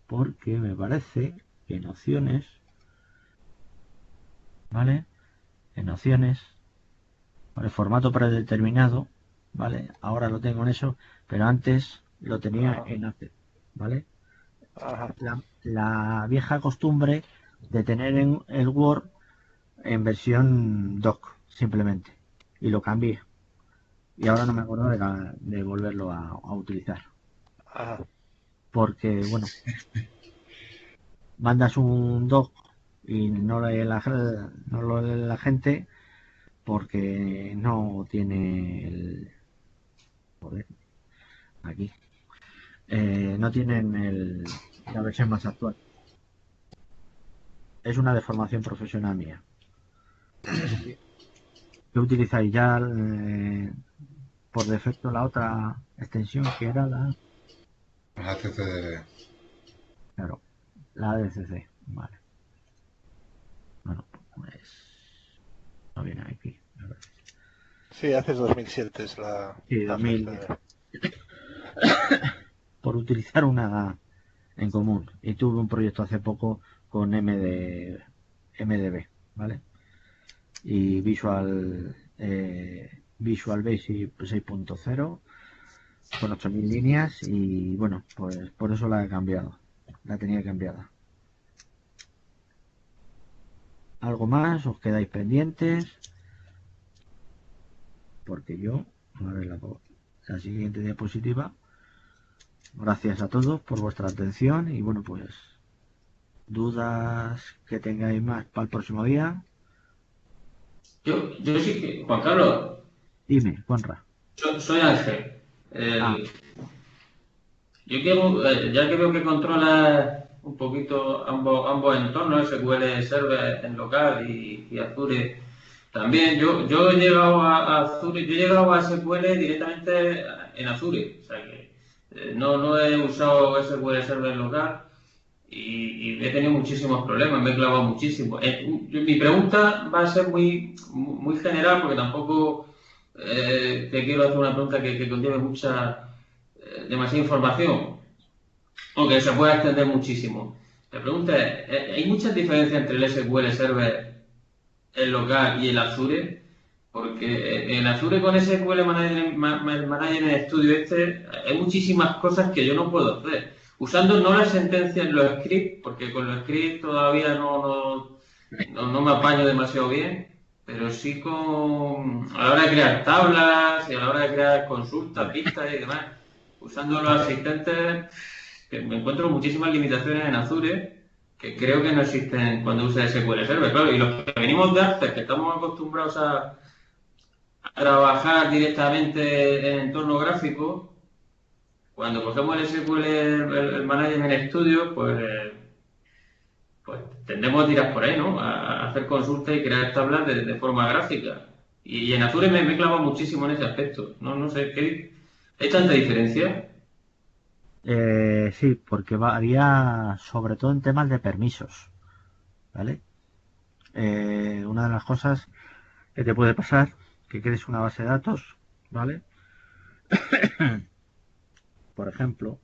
porque me parece que en opciones, ¿vale? En opciones, ¿vale? Formato predeterminado, ¿vale? Ahora lo tengo en eso, pero antes lo tenía Ajá, en ACE, ¿vale? ajá, La vieja costumbre de tener en el Word en versión doc, simplemente. Y lo cambié. Y ahora no me acuerdo de volverlo a utilizar. ajá. Porque, bueno, mandas un doc y no lo lee la gente porque no tiene el... Joder, aquí. No tienen la versión más actual. Es una deformación profesional mía. ¿Qué utilizáis ya por defecto la otra extensión que era La CCDB. claro, la ADCC? Vale. Bueno, pues no viene aquí. A ver. Sí, hace 2007 es Sí, la 2010. CCD. Por utilizar una en común. Y tuve un proyecto hace poco con MDB, ¿vale? Y Visual Basic 6.0 con 8000 líneas y bueno, pues por eso la he cambiado. La tenía cambiada. ¿Algo más? ¿Os quedáis pendientes? Porque yo, a ver la siguiente diapositiva. Gracias a todos por vuestra atención y bueno, pues dudas que tengáis más para el próximo día. Yo sí que, Juan Carlos, Dime, Juanra. soy Ángel. Ah, Yo quiero, ya que veo que controlas un poquito ambos entornos, SQL Server en local y Azure también, yo he llegado a Azure, yo he llegado a SQL directamente en Azure, o sea que no he usado SQL Server en local y he tenido muchísimos problemas, me he clavado muchísimo. Mi pregunta va a ser muy general porque tampoco te quiero hacer una pregunta que contiene demasiada información o que se pueda extender muchísimo. La pregunta es, ¿hay muchas diferencias entre el SQL Server, el local y el Azure? Porque en Azure con SQL Manager Studio hay muchísimas cosas que yo no puedo hacer. Usando no las sentencias, los scripts, porque con los scripts todavía no me apaño demasiado bien, pero sí a la hora de crear tablas y a la hora de crear consultas, vistas y demás, usando los asistentes, que me encuentro muchísimas limitaciones en Azure que creo que no existen cuando usa SQL Server. Claro, y los que venimos de Access, que estamos acostumbrados a trabajar directamente en entorno gráfico, cuando cogemos el SQL, el Management Studio, pues tendemos a tirar por ahí, ¿no? A hacer consultas y crear tablas de forma gráfica. Y en Azure me he clavado muchísimo en ese aspecto. No sé, ¿hay tanta diferencia? sí, porque varía sobre todo en temas de permisos, ¿vale? Una de las cosas que te puede pasar, que crees una base de datos, ¿vale? Por ejemplo,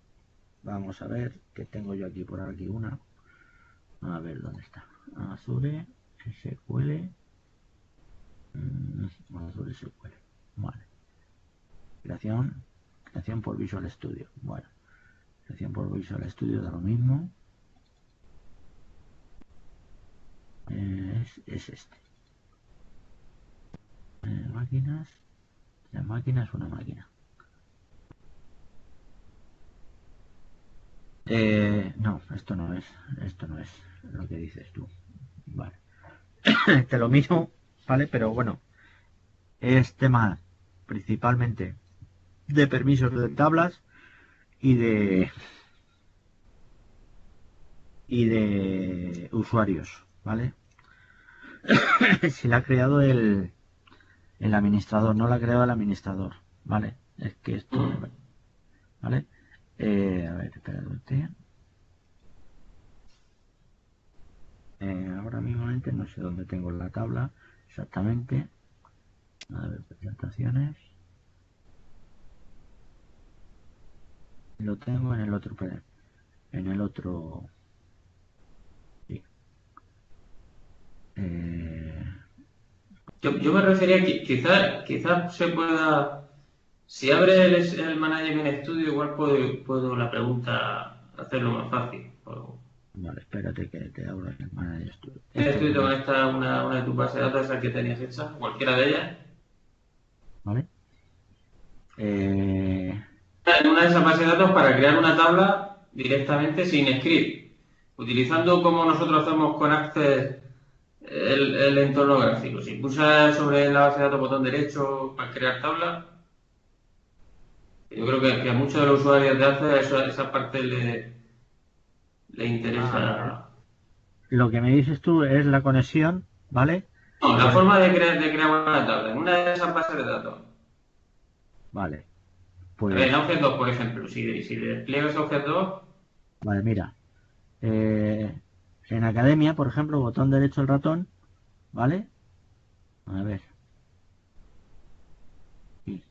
vamos a ver que tengo yo aquí por aquí una. A ver dónde está. Azure SQL. Azure SQL. Vale. Creación por Visual Studio. Bueno, creación por Visual Studio da lo mismo. Es este. Máquinas. La máquina es una máquina. No, esto no es. Esto no es lo que dices tú. Vale. Te lo mismo, ¿vale? Pero bueno, es tema principalmente de permisos de tablas y de usuarios, ¿vale? Si la ha creado el administrador, no la ha creado el administrador, ¿vale? Es que esto, ¿vale? A ver, espérate. Ahora mismo no sé dónde tengo la tabla exactamente. A ver, presentaciones. Lo tengo en el otro PDF. En el otro. Sí. Yo me refería que quizás se pueda, si abre el Management Studio, igual puedo la pregunta hacerlo más fácil. Vale, espérate que te abro el Manager Studio. Estoy con esta una de tus bases de datos, esa que tenías hecha, cualquiera de ellas. ¿Vale? En una de esas bases de datos para crear una tabla directamente sin script, utilizando como nosotros hacemos con Access el entorno gráfico. Si pulsas sobre la base de datos botón derecho para crear tabla, yo creo que a muchos de los usuarios de Access esa parte le interesa. Lo que me dices tú es la conexión, ¿vale? No, la forma de crear una tabla en una de esas bases de datos. Vale. A ver, en Object 2, por ejemplo, si despliegas Object 2. Vale, mira. En Academia, por ejemplo, botón derecho del ratón, ¿vale? A ver. Sí.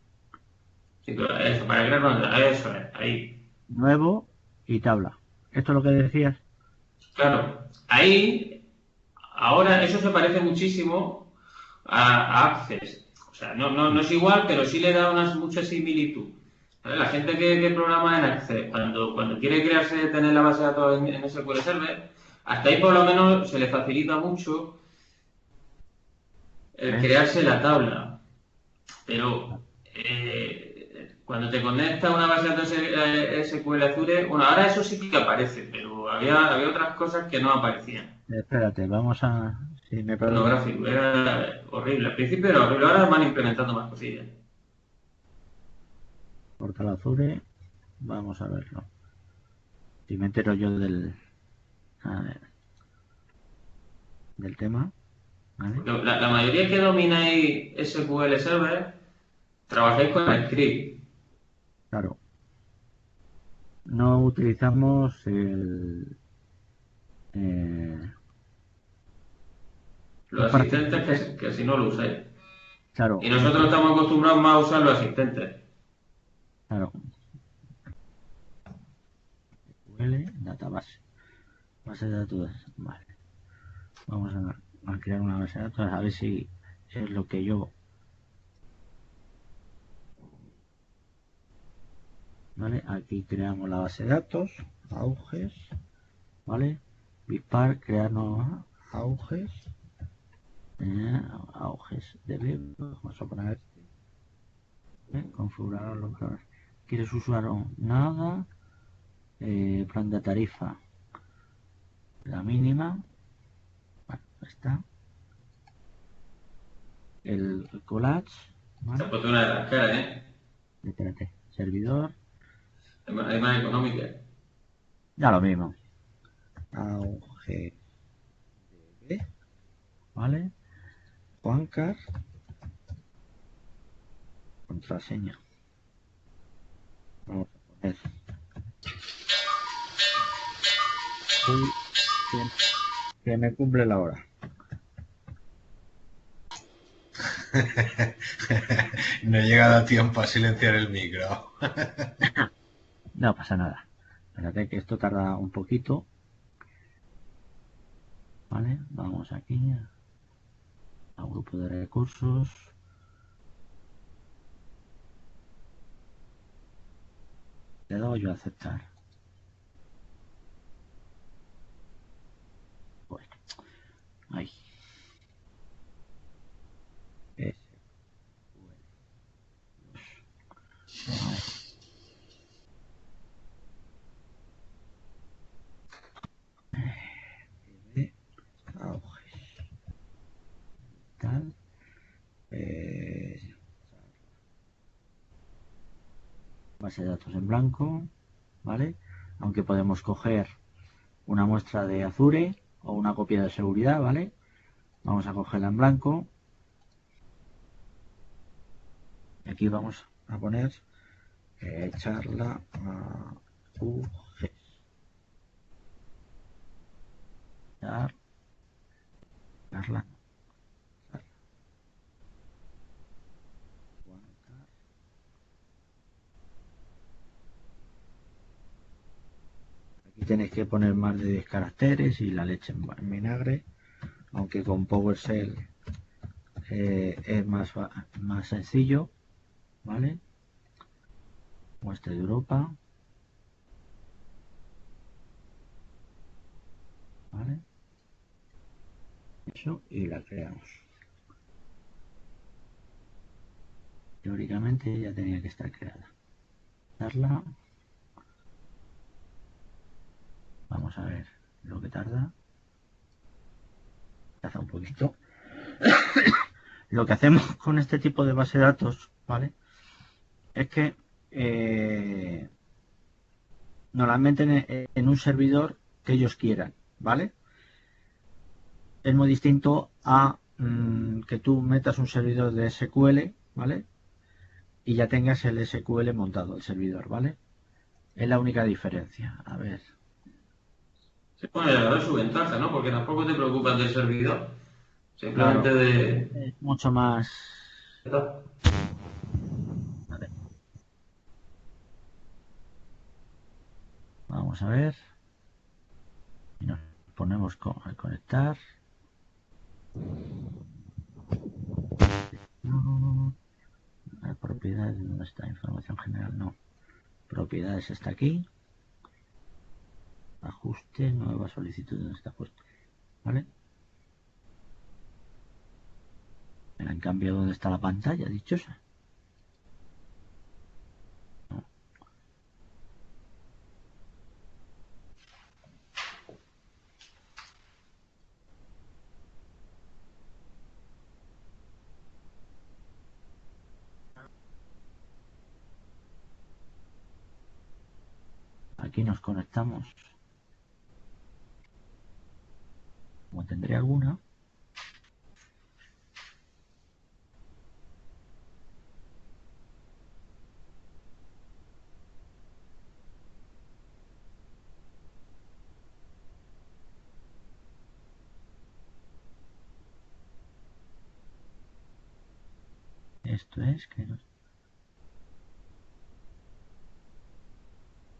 Sí, pero eso, para crear una tabla, eso es, ahí. Nuevo y tabla. ¿Esto es lo que decías? Claro, ahí, ahora eso se parece muchísimo a Access. O sea, no es igual, pero sí le da mucha similitud. ¿Vale? La gente que programa en Access, cuando quiere crearse, tener la base de datos en SQL Server, hasta ahí por lo menos se le facilita mucho el crearse la tabla. Pero cuando te conectas a una base de datos SQL Azure, bueno, ahora eso sí que aparece, pero había otras cosas que no aparecían. Espérate, vamos a... Si me Pornográfico, era horrible. Al principio era horrible, ahora van implementando más cosillas. Portal Azure, vamos a verlo. Si me entero yo a ver, del tema, ¿vale? Porque la mayoría que domináis SQL Server, trabajáis con el script. Claro. No utilizamos Los asistentes que si no lo usáis. Claro. Y nosotros estamos acostumbrados más a usar los asistentes. Claro. SQL, database. Base de datos. Vale. Vamos a crear una base de datos a ver si es lo que yo... ¿Vale? Aquí creamos la base de datos. Auges. ¿Vale? Bispar, crear nuevos auges. Auges de web. Vamos a poner configurar local. ¿Quieres usuario? Nada. Plan de tarifa. La mínima. Bueno, está. El collage. ¿Vale? Se ha puesto una de las caras, Espérate. Servidor. Hay más económica. Ya lo mismo. Auge. ¿Vale? Juancar. Contraseña. Vamos a poner. Uy, que me cumple la hora. No he llegado a tiempo a silenciar el micro. No pasa nada. Espérate que esto tarda un poquito. Vale, vamos aquí a grupo de recursos. Le doy yo a aceptar. Bueno, ahí. Tal. Base de datos en blanco, ¿vale? Aunque podemos coger una muestra de Azure o una copia de seguridad, ¿vale? Vamos a cogerla en blanco. Aquí vamos a poner charla UG. Charla. tenéis que poner más de 10 caracteres y la leche en vinagre, aunque con PowerShell es más sencillo, ¿vale? Muestra de Europa, ¿vale? Eso, y la creamos. Teóricamente ya tenía que estar creada. Darla. Vamos a ver lo que tarda. Tarda un poquito. Lo que hacemos con este tipo de base de datos, ¿vale? Es que normalmente en un servidor que ellos quieran, ¿vale? Es muy distinto a que tú metas un servidor de SQL, ¿vale? Y ya tengas el SQL montado, el servidor, ¿vale? Es la única diferencia. A ver. Se puede dar su ventaja, ¿no? Porque tampoco te preocupas del servidor. Claro, Simplemente de... es mucho más... A ver. Vamos a ver. Y nos ponemos a conectar. No, la propiedad, ¿dónde está? Información general, no. Propiedades está aquí. Ajuste, nueva solicitud, ¿dónde está puesto? ¿Vale? En cambio, ¿dónde está la pantalla dichosa? No. Aquí nos conectamos. Como tendré alguna. Esto es que no.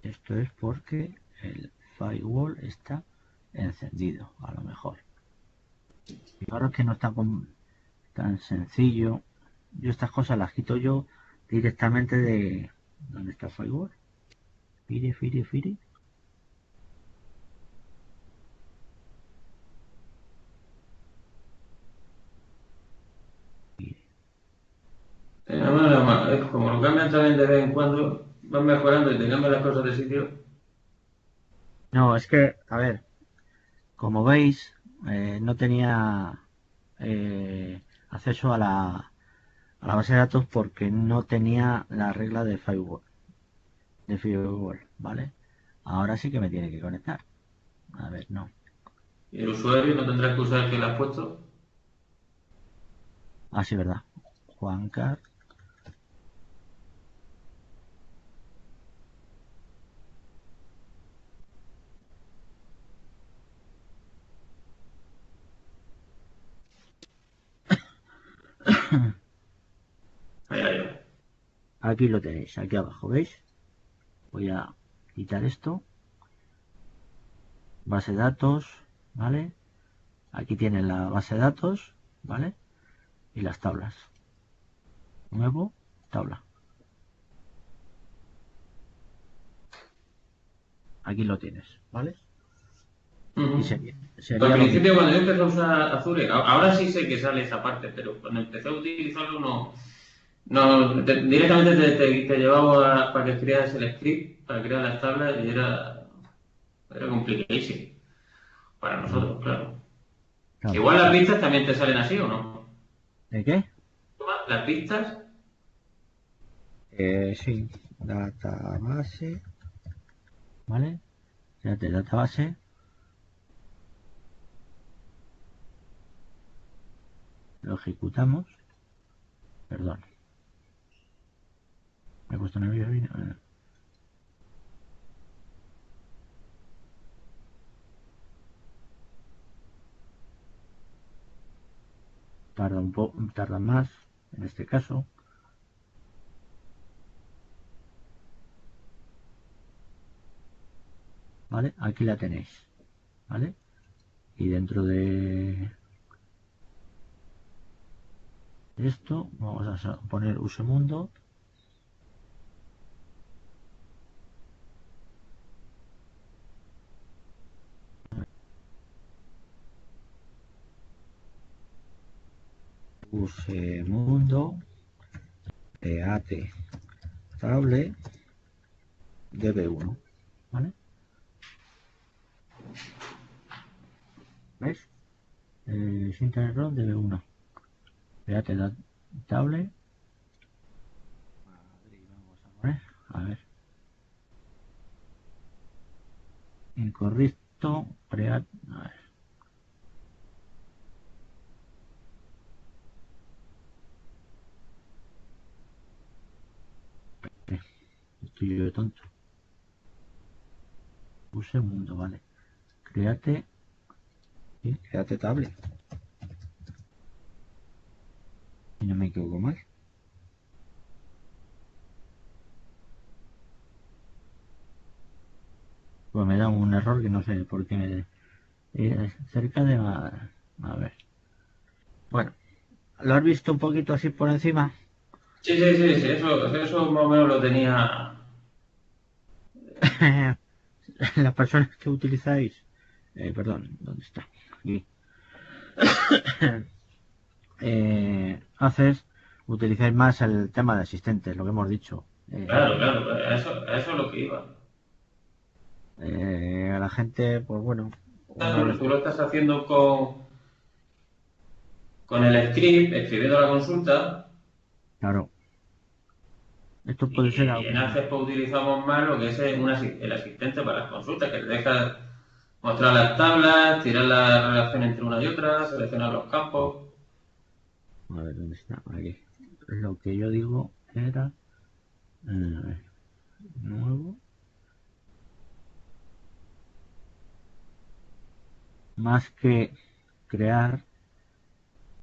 Esto es porque el firewall está encendido, a lo mejor. Y ahora que no está tan sencillo. Yo estas cosas las quito yo directamente de... ¿Dónde está el firewall? Fire. Fire. Como lo cambian también de vez en cuando, van mejorando y te cambian las cosas de sitio. No, es que, a ver, como veis, no tenía acceso a la base de datos porque no tenía la regla de firewall, ¿vale? Ahora sí que me tiene que conectar. A ver, no. Y el usuario no tendrá que usar el que le has puesto. Ah, sí, verdad. Juancar. Ahí. Aquí lo tenéis, aquí abajo, ¿veis? Voy a quitar esto. Base de datos, ¿vale? Aquí tienen la base de datos, ¿vale? Y las tablas. Nuevo, tabla. Aquí lo tienes, ¿vale? Y sería Al lo mismo. principio, cuando yo empecé a usar Azure, ahora sí sé que sale esa parte, pero cuando empecé a utilizarlo directamente te llevaba para que creas el script, para crear las tablas y era complicadísimo para nosotros, claro. Claro. Igual las vistas también te salen así, ¿o no? ¿De qué? Las vistas, Sí. Database, ¿vale? Fíjate, database. Lo ejecutamos. Perdón. Me he puesto nervioso. Tarda un poco, tarda más, en este caso. ¿vale? Aquí la tenéis, ¿vale? Y dentro de esto vamos a poner usemundo. Usemundo create table db1, ¿vale? ¿Ves? Syntax error db1. Create table. Vamos a poner, a ver. Incorrecto, create. A ver. Estoy yo de tonto. Usemundo, vale. Create. ¿Sí? Create table. Y no me equivoco más. Pues me da un error que no sé por qué me... cerca de... A ver. Bueno, ¿lo has visto un poquito así por encima? Sí, eso más o menos lo tenía. Las personas que utilizáis... perdón, ¿dónde está? Aquí. Utilizáis más el tema de asistentes, lo que hemos dicho. Claro, eso es lo que iba. A la gente, pues bueno... Tú lo estás haciendo con el script, escribiendo la consulta. Claro. Esto puede ser Y en Access pues, utilizamos más lo que es el asistente para las consultas, que te deja mostrar las tablas, tirar la relación entre una y otra, seleccionar los campos. A ver, ¿dónde está? Aquí. Lo que yo digo era... nuevo. Más que crear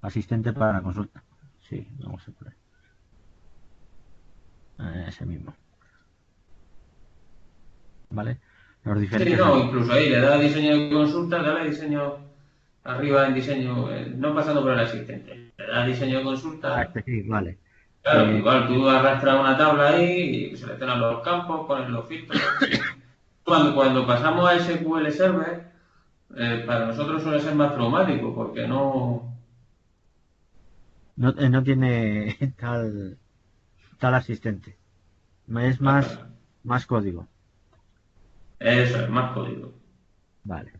asistente para la consulta. Sí, vamos a poner. Ese mismo. ¿Vale? Los diferentes... Sí, no, incluso ahí le da diseño de consulta, dale diseño arriba en diseño, no pasando por el asistente. Le da diseño de consulta. sí, vale. Claro, igual tú arrastras una tabla ahí y seleccionas los campos, pones los filtros. Cuando pasamos a SQL Server, para nosotros suele ser más traumático porque no tiene tal asistente. Es más código. eso es más código. Vale.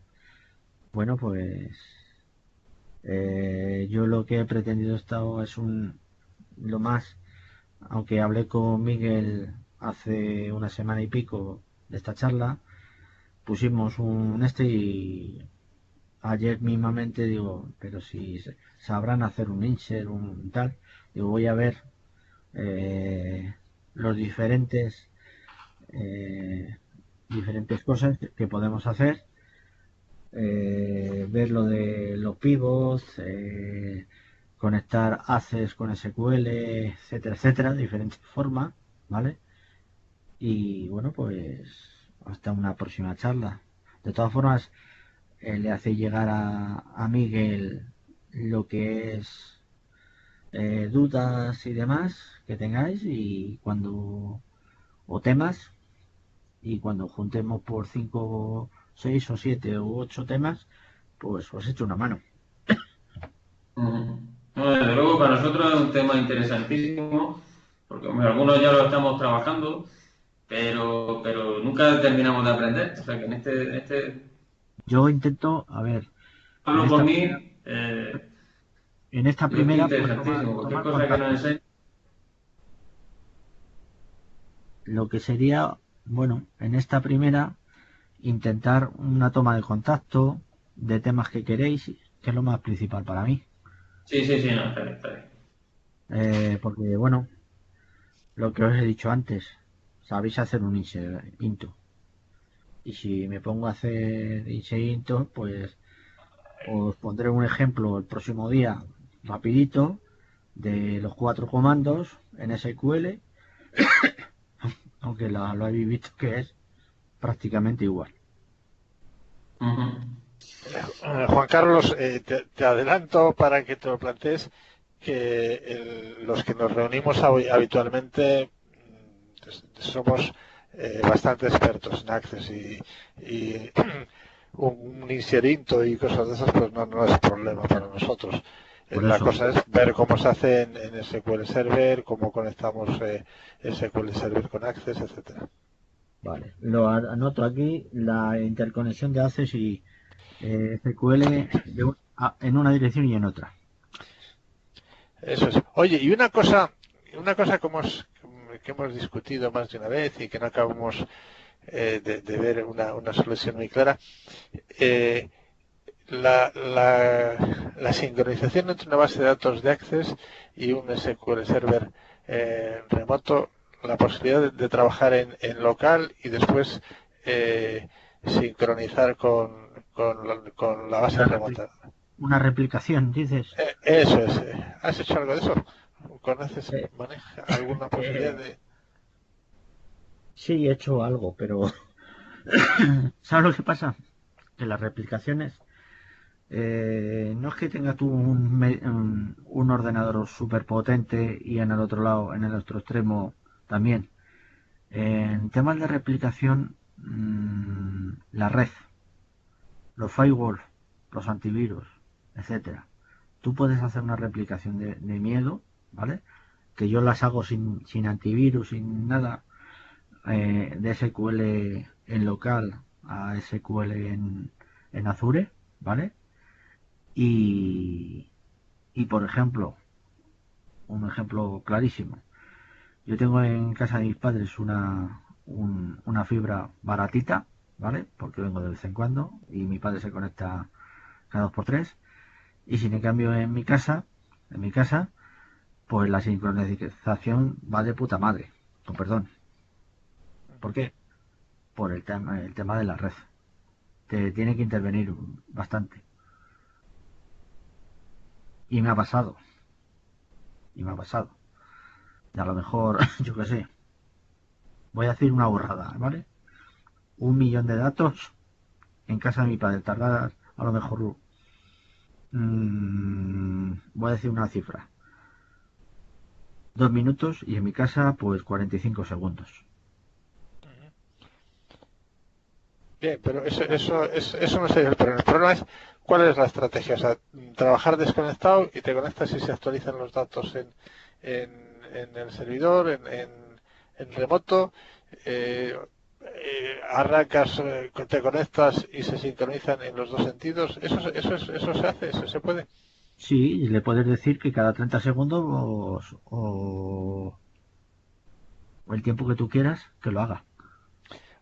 Bueno, pues yo lo que he pretendido es lo más, aunque hablé con Miguel hace una semana y pico de esta charla, pusimos un y ayer mismamente digo, pero si sabrán hacer un insert, un tal, digo, voy a ver los diferentes cosas que podemos hacer, ver lo de los pivots, conectar Access con SQL, etcétera, etcétera, diferentes formas, ¿vale? Y bueno, pues hasta una próxima charla. De todas formas, le hace llegar a Miguel lo que es dudas y demás que tengáis y o temas, y cuando juntemos por 5, 6 o 7 u 8 temas, pues os echo una mano. No, desde luego para nosotros es un tema interesantísimo porque hombre, algunos ya lo estamos trabajando, pero nunca terminamos de aprender. O sea que en este Yo intento, a ver, hablo por mí, en esta yo estoy primera, pues interesantísimo. Cualquier tomar cosa que nos contacto. enseñe. Lo que sería, bueno, en esta primera, intentar una toma de contacto de temas que queréis, que es lo más principal para mí. Sí, no, está bien. Porque, bueno, lo que os he dicho antes, sabéis hacer un into. Y si me pongo a hacer into, pues os pondré un ejemplo el próximo día, rapidito, de los 4 comandos en SQL, aunque lo habéis visto que es prácticamente igual. Ujú. Juan Carlos, te adelanto para que te lo plantees que los que nos reunimos habitualmente somos bastante expertos en Access y un inserinto y cosas de esas pues no es problema para nosotros. Por La eso, cosa es ver cómo se hace en SQL Server, cómo conectamos SQL Server con Access, etcétera. vale. Lo anoto aquí, la interconexión de Access y SQL en una dirección y en otra. Eso es. Oye, y una cosa que hemos discutido más de una vez y que no acabamos de ver una solución muy clara, eh, la sincronización entre una base de datos de Access y un SQL Server remoto, la posibilidad de trabajar en local y después sincronizar con la base Una, remota. una replicación, dices. Eso es. ¿Has hecho algo de eso? ¿Conoces, Eh, maneja alguna posibilidad eh, de...? sí, he hecho algo, pero ¿sabes lo que pasa? Que las replicaciones no es que tengas tú un ordenador súper potente y en el otro lado, en el otro extremo también. En temas de replicación, la red, los firewalls, los antivirus, etcétera. Tú puedes hacer una replicación de miedo, ¿vale? Que yo las hago sin antivirus, sin nada, de SQL en local a SQL en Azure, ¿vale? Y, por ejemplo, un ejemplo clarísimo. Yo tengo en casa de mis padres una fibra baratita, ¿vale? Porque vengo de vez en cuando y mi padre se conecta cada 2 por 3. Y si me cambio en mi casa, pues la sincronización va de puta madre, con perdón. ¿Por qué? Por el tema de la red. Te tiene que intervenir bastante. Y me ha pasado. Y me ha pasado. Y a lo mejor, yo qué sé, voy a decir una borrada, ¿vale? 1 millón de datos en casa de mi padre. Tardar a lo mejor, voy a decir una cifra. 2 minutos y en mi casa, pues 45 segundos. Bien, pero eso no sería el problema. El problema es cuál es la estrategia. O sea, trabajar desconectado y te conectas y se actualizan los datos en el servidor, en remoto. Arrancas, te conectas y se sincronizan en los dos sentidos. Eso se hace, eso se puede. Sí, y le puedes decir que cada 30 segundos o el tiempo que tú quieras que lo haga.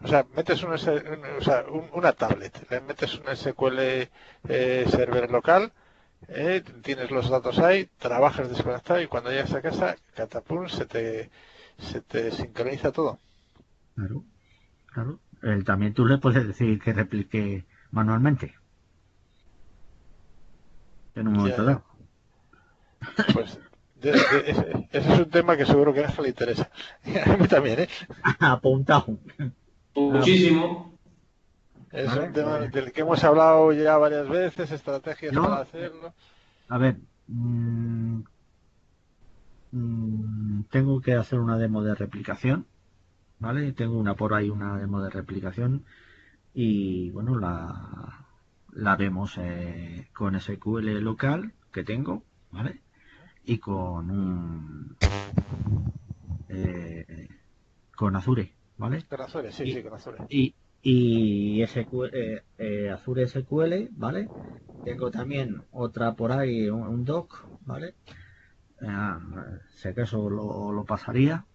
O sea, metes una tablet, le metes un SQL server local, tienes los datos ahí, trabajas desconectado y cuando llegas a casa, catapum, se te sincroniza todo. Claro, claro. También tú le puedes decir que replique manualmente en un Ya, momento ya. dado. Pues ese es un tema que seguro que a Ángel le interesa. Y a mí también, ¿eh? Apuntado. Muchísimo. Es un ¿Vale? tema del que hemos hablado ya varias veces, estrategias para Yo, hacerlo. a ver, tengo que hacer una demo de replicación, ¿vale? Tengo por ahí, una demo de replicación y, bueno, la vemos con SQL local que tengo, ¿vale? Y eh, con Azure, ¿vale? Con Azure, sí, Y, sí, con Azure. y Azure SQL, ¿vale? Tengo también otra por ahí, un doc, ¿vale? Si acaso lo pasaría,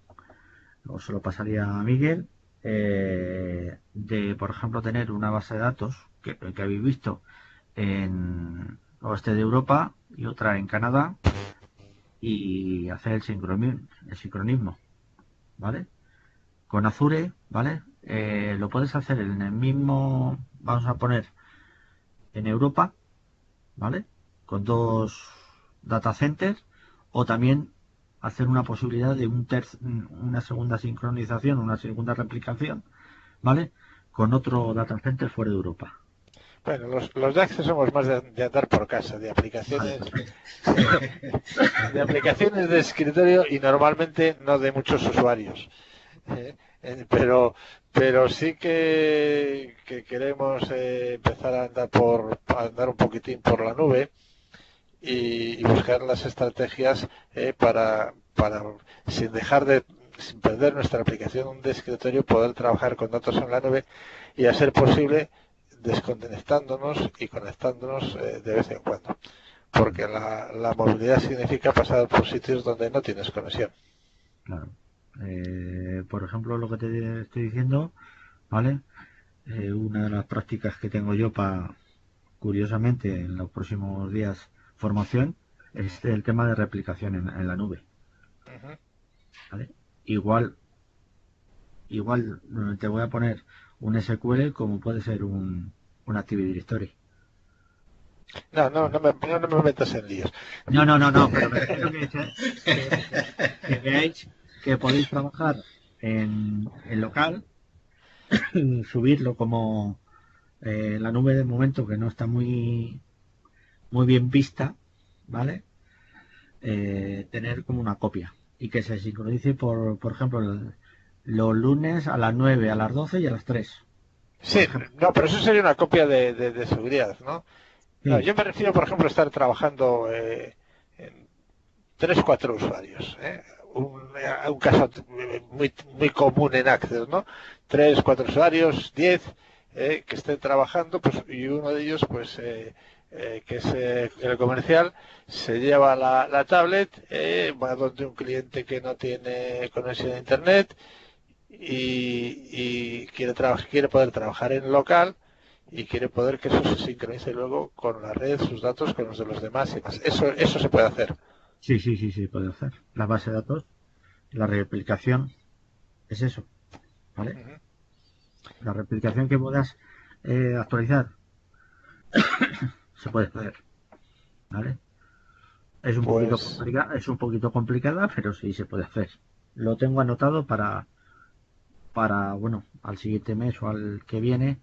o se lo pasaría a Miguel, de, por ejemplo, tener una base de datos que habéis visto en oeste de Europa y otra en Canadá y hacer el sincronismo, ¿vale? Con Azure, ¿vale? Lo puedes hacer en el mismo, vamos a poner, en Europa, ¿vale? Con 2 data centers, o también hacer una posibilidad de una segunda sincronización, una segunda replicación, ¿vale? Con otro data center fuera de Europa. Bueno, los de Access somos más de andar por casa, de aplicaciones, de aplicaciones de escritorio y normalmente no de muchos usuarios. ¿eh? Pero sí que queremos empezar a andar un poquitín por la nube y buscar las estrategias para sin perder nuestra aplicación de escritorio, poder trabajar con datos en la nube y, a ser posible, desconectándonos y conectándonos de vez en cuando. Porque la movilidad significa pasar por sitios donde no tienes conexión. Claro. Por ejemplo, lo que te estoy diciendo, ¿vale? Una de las prácticas que tengo yo curiosamente, en los próximos días, formación, es el tema de replicación en la nube. Uh-huh. ¿Vale? Igual te voy a poner un SQL como puede ser un Active Directory. No me metas en líos. No, pero me refiero que veáis que podéis trabajar en local, subirlo como la nube de momento, que no está muy bien vista, ¿vale? Tener como una copia y que se sincronice por ejemplo, los lunes a las 9, a las 12 y a las 3. Sí, no, pero eso sería una copia de seguridad, ¿no? Sí. No, yo me refiero, por ejemplo, a estar trabajando en 3-4 usuarios. Un caso muy común en Access, ¿no? 3-4 usuarios, 10, que estén trabajando, pues, y uno de ellos, pues, que es el comercial, se lleva la tablet, va donde un cliente que no tiene conexión a Internet y quiere poder trabajar en local y quiere poder que eso se sincronice luego con la red, sus datos con los de los demás y más. Eso se puede hacer. Sí, puede hacer. La base de datos, la replicación, es eso, ¿vale? Uh-huh. La replicación que puedas actualizar se puede hacer, ¿vale? Es un poquito complicada, pero sí se puede hacer. Lo tengo anotado para bueno, al siguiente mes o al que viene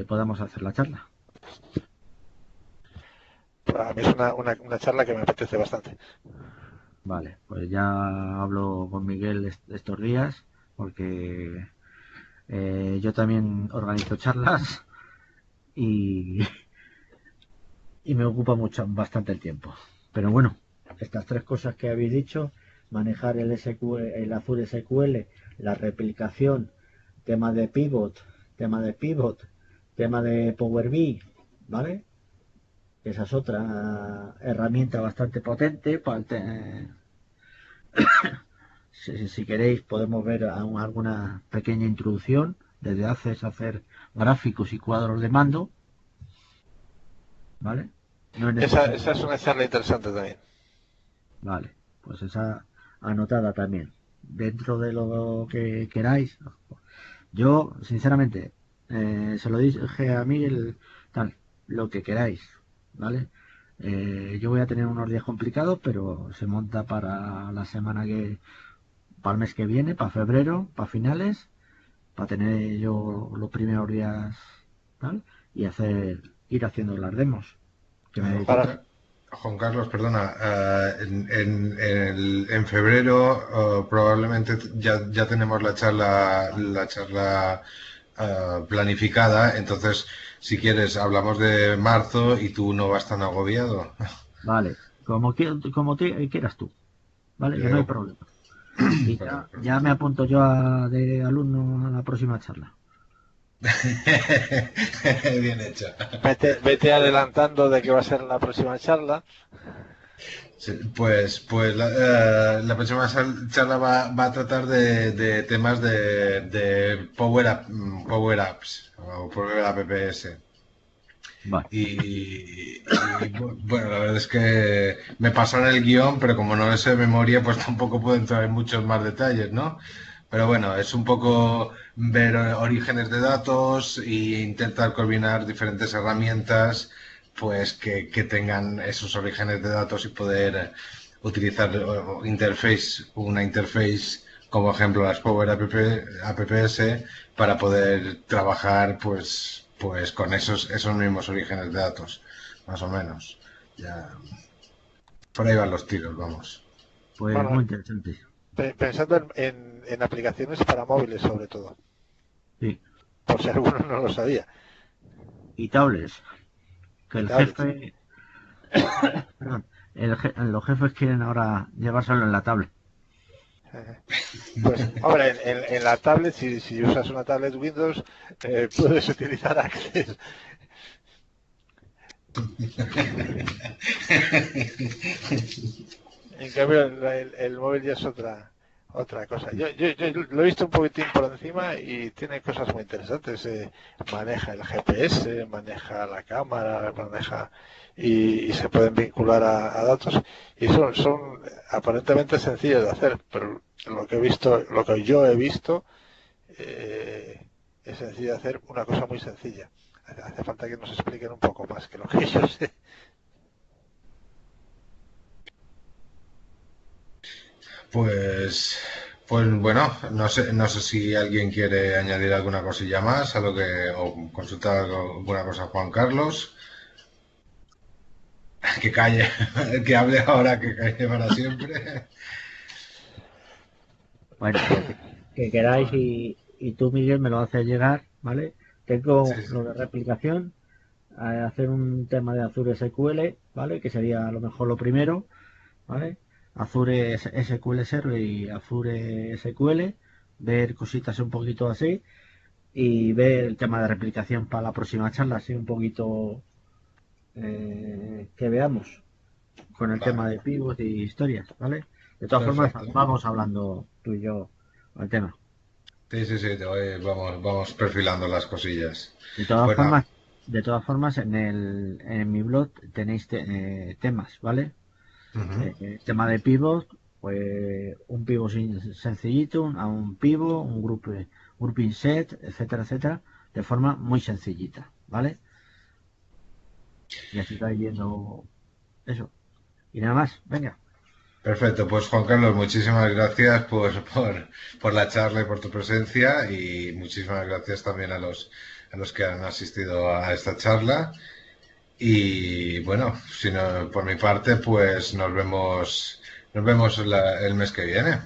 podamos hacer la charla. Para mí es una charla que me apetece bastante. Vale, pues ya hablo con Miguel estos días, porque yo también organizo charlas y me ocupa bastante el tiempo. Pero bueno, estas tres cosas que habéis dicho, manejar el Azure SQL, la replicación, tema de pivot, tema de Power BI, ¿vale? Esa es otra herramienta bastante potente para si queréis podemos ver alguna pequeña introducción desde hacer gráficos y cuadros de mando, ¿vale? Esa es una charla interesante también. Vale, pues esa anotada también. Dentro de lo que queráis. Yo, sinceramente, se lo dije a Miguel, lo que queráis, ¿vale? Yo voy a tener unos días complicados, pero se monta para para el mes que viene, para febrero, para finales, para tener yo los primeros días, ¿tal? Y ir haciendo las demos. Juan Carlos, perdona, en febrero probablemente ya tenemos la charla planificada, entonces si quieres hablamos de marzo y tú no vas tan agobiado. Vale, como quieras tú, ¿vale? Que no hay problema. Y ya me apunto yo de alumno a la próxima charla. Bien hecho. Vete adelantando de que va a ser la próxima charla. Sí, pues la próxima charla va a tratar de temas de Power Apps o Power Apps. Vale. Y bueno, la verdad es que me pasaron el guión, pero como no lo sé de memoria, pues tampoco puedo entrar en muchos más detalles, ¿no? Pero bueno, es un poco ver orígenes de datos e intentar combinar diferentes herramientas pues que tengan esos orígenes de datos y poder utilizar una interface como ejemplo las Power Apps para poder trabajar pues pues con esos mismos orígenes de datos, más o menos. Ya, por ahí van los tiros, vamos. Pues Bueno, muy interesante. pensando en aplicaciones para móviles sobre todo, Sí. por si alguno no lo sabía, Y tablets, que y el tablets. jefe, perdón, los jefes quieren ahora llevárselo en la tablet. Pues, hombre, en la tablet, si usas una tablet Windows, puedes utilizar Access. En cambio, el móvil ya es otra cosa. Yo lo he visto un poquitín por encima y tiene cosas muy interesantes. Maneja el GPS, maneja la cámara, maneja y se pueden vincular a datos y son aparentemente sencillos de hacer, pero lo que he visto, lo que yo he visto, es sencillo de hacer una cosa muy sencilla. Hace falta que nos expliquen un poco más que lo que yo sé. Pues, pues bueno, no sé si alguien quiere añadir alguna cosilla más a lo que, o consultar alguna cosa a Juan Carlos. Que calle, que hable ahora, que calle para siempre. Bueno, lo que queráis y tú, Miguel, me lo haces llegar, ¿vale? Sí, Tengo sí. lo de replicación, hacer un tema de Azure SQL, ¿vale? Que sería a lo mejor lo primero, ¿vale? Azure SQL Server y Azure SQL, ver cositas un poquito así y ver el tema de replicación para la próxima charla, así un poquito que veamos con el tema Vale, de pivot y historias, ¿vale? De todas formas, perfecto. vamos hablando tú y yo el tema. Sí, sí, sí, vamos perfilando las cosillas. De todas Bueno, formas, de todas formas, en mi blog tenéis temas, ¿vale? ujú, Tema de pivot, pues un pivot sencillito, a un pivot, un grouping set, etcétera, etcétera, de forma muy sencillita, ¿vale? Y así estáis viendo eso. Y nada más, venga. perfecto. Pues Juan Carlos, muchísimas gracias por la charla y por tu presencia y muchísimas gracias también a los que han asistido a esta charla. Y bueno, si no, por mi parte, pues nos vemos el mes que viene.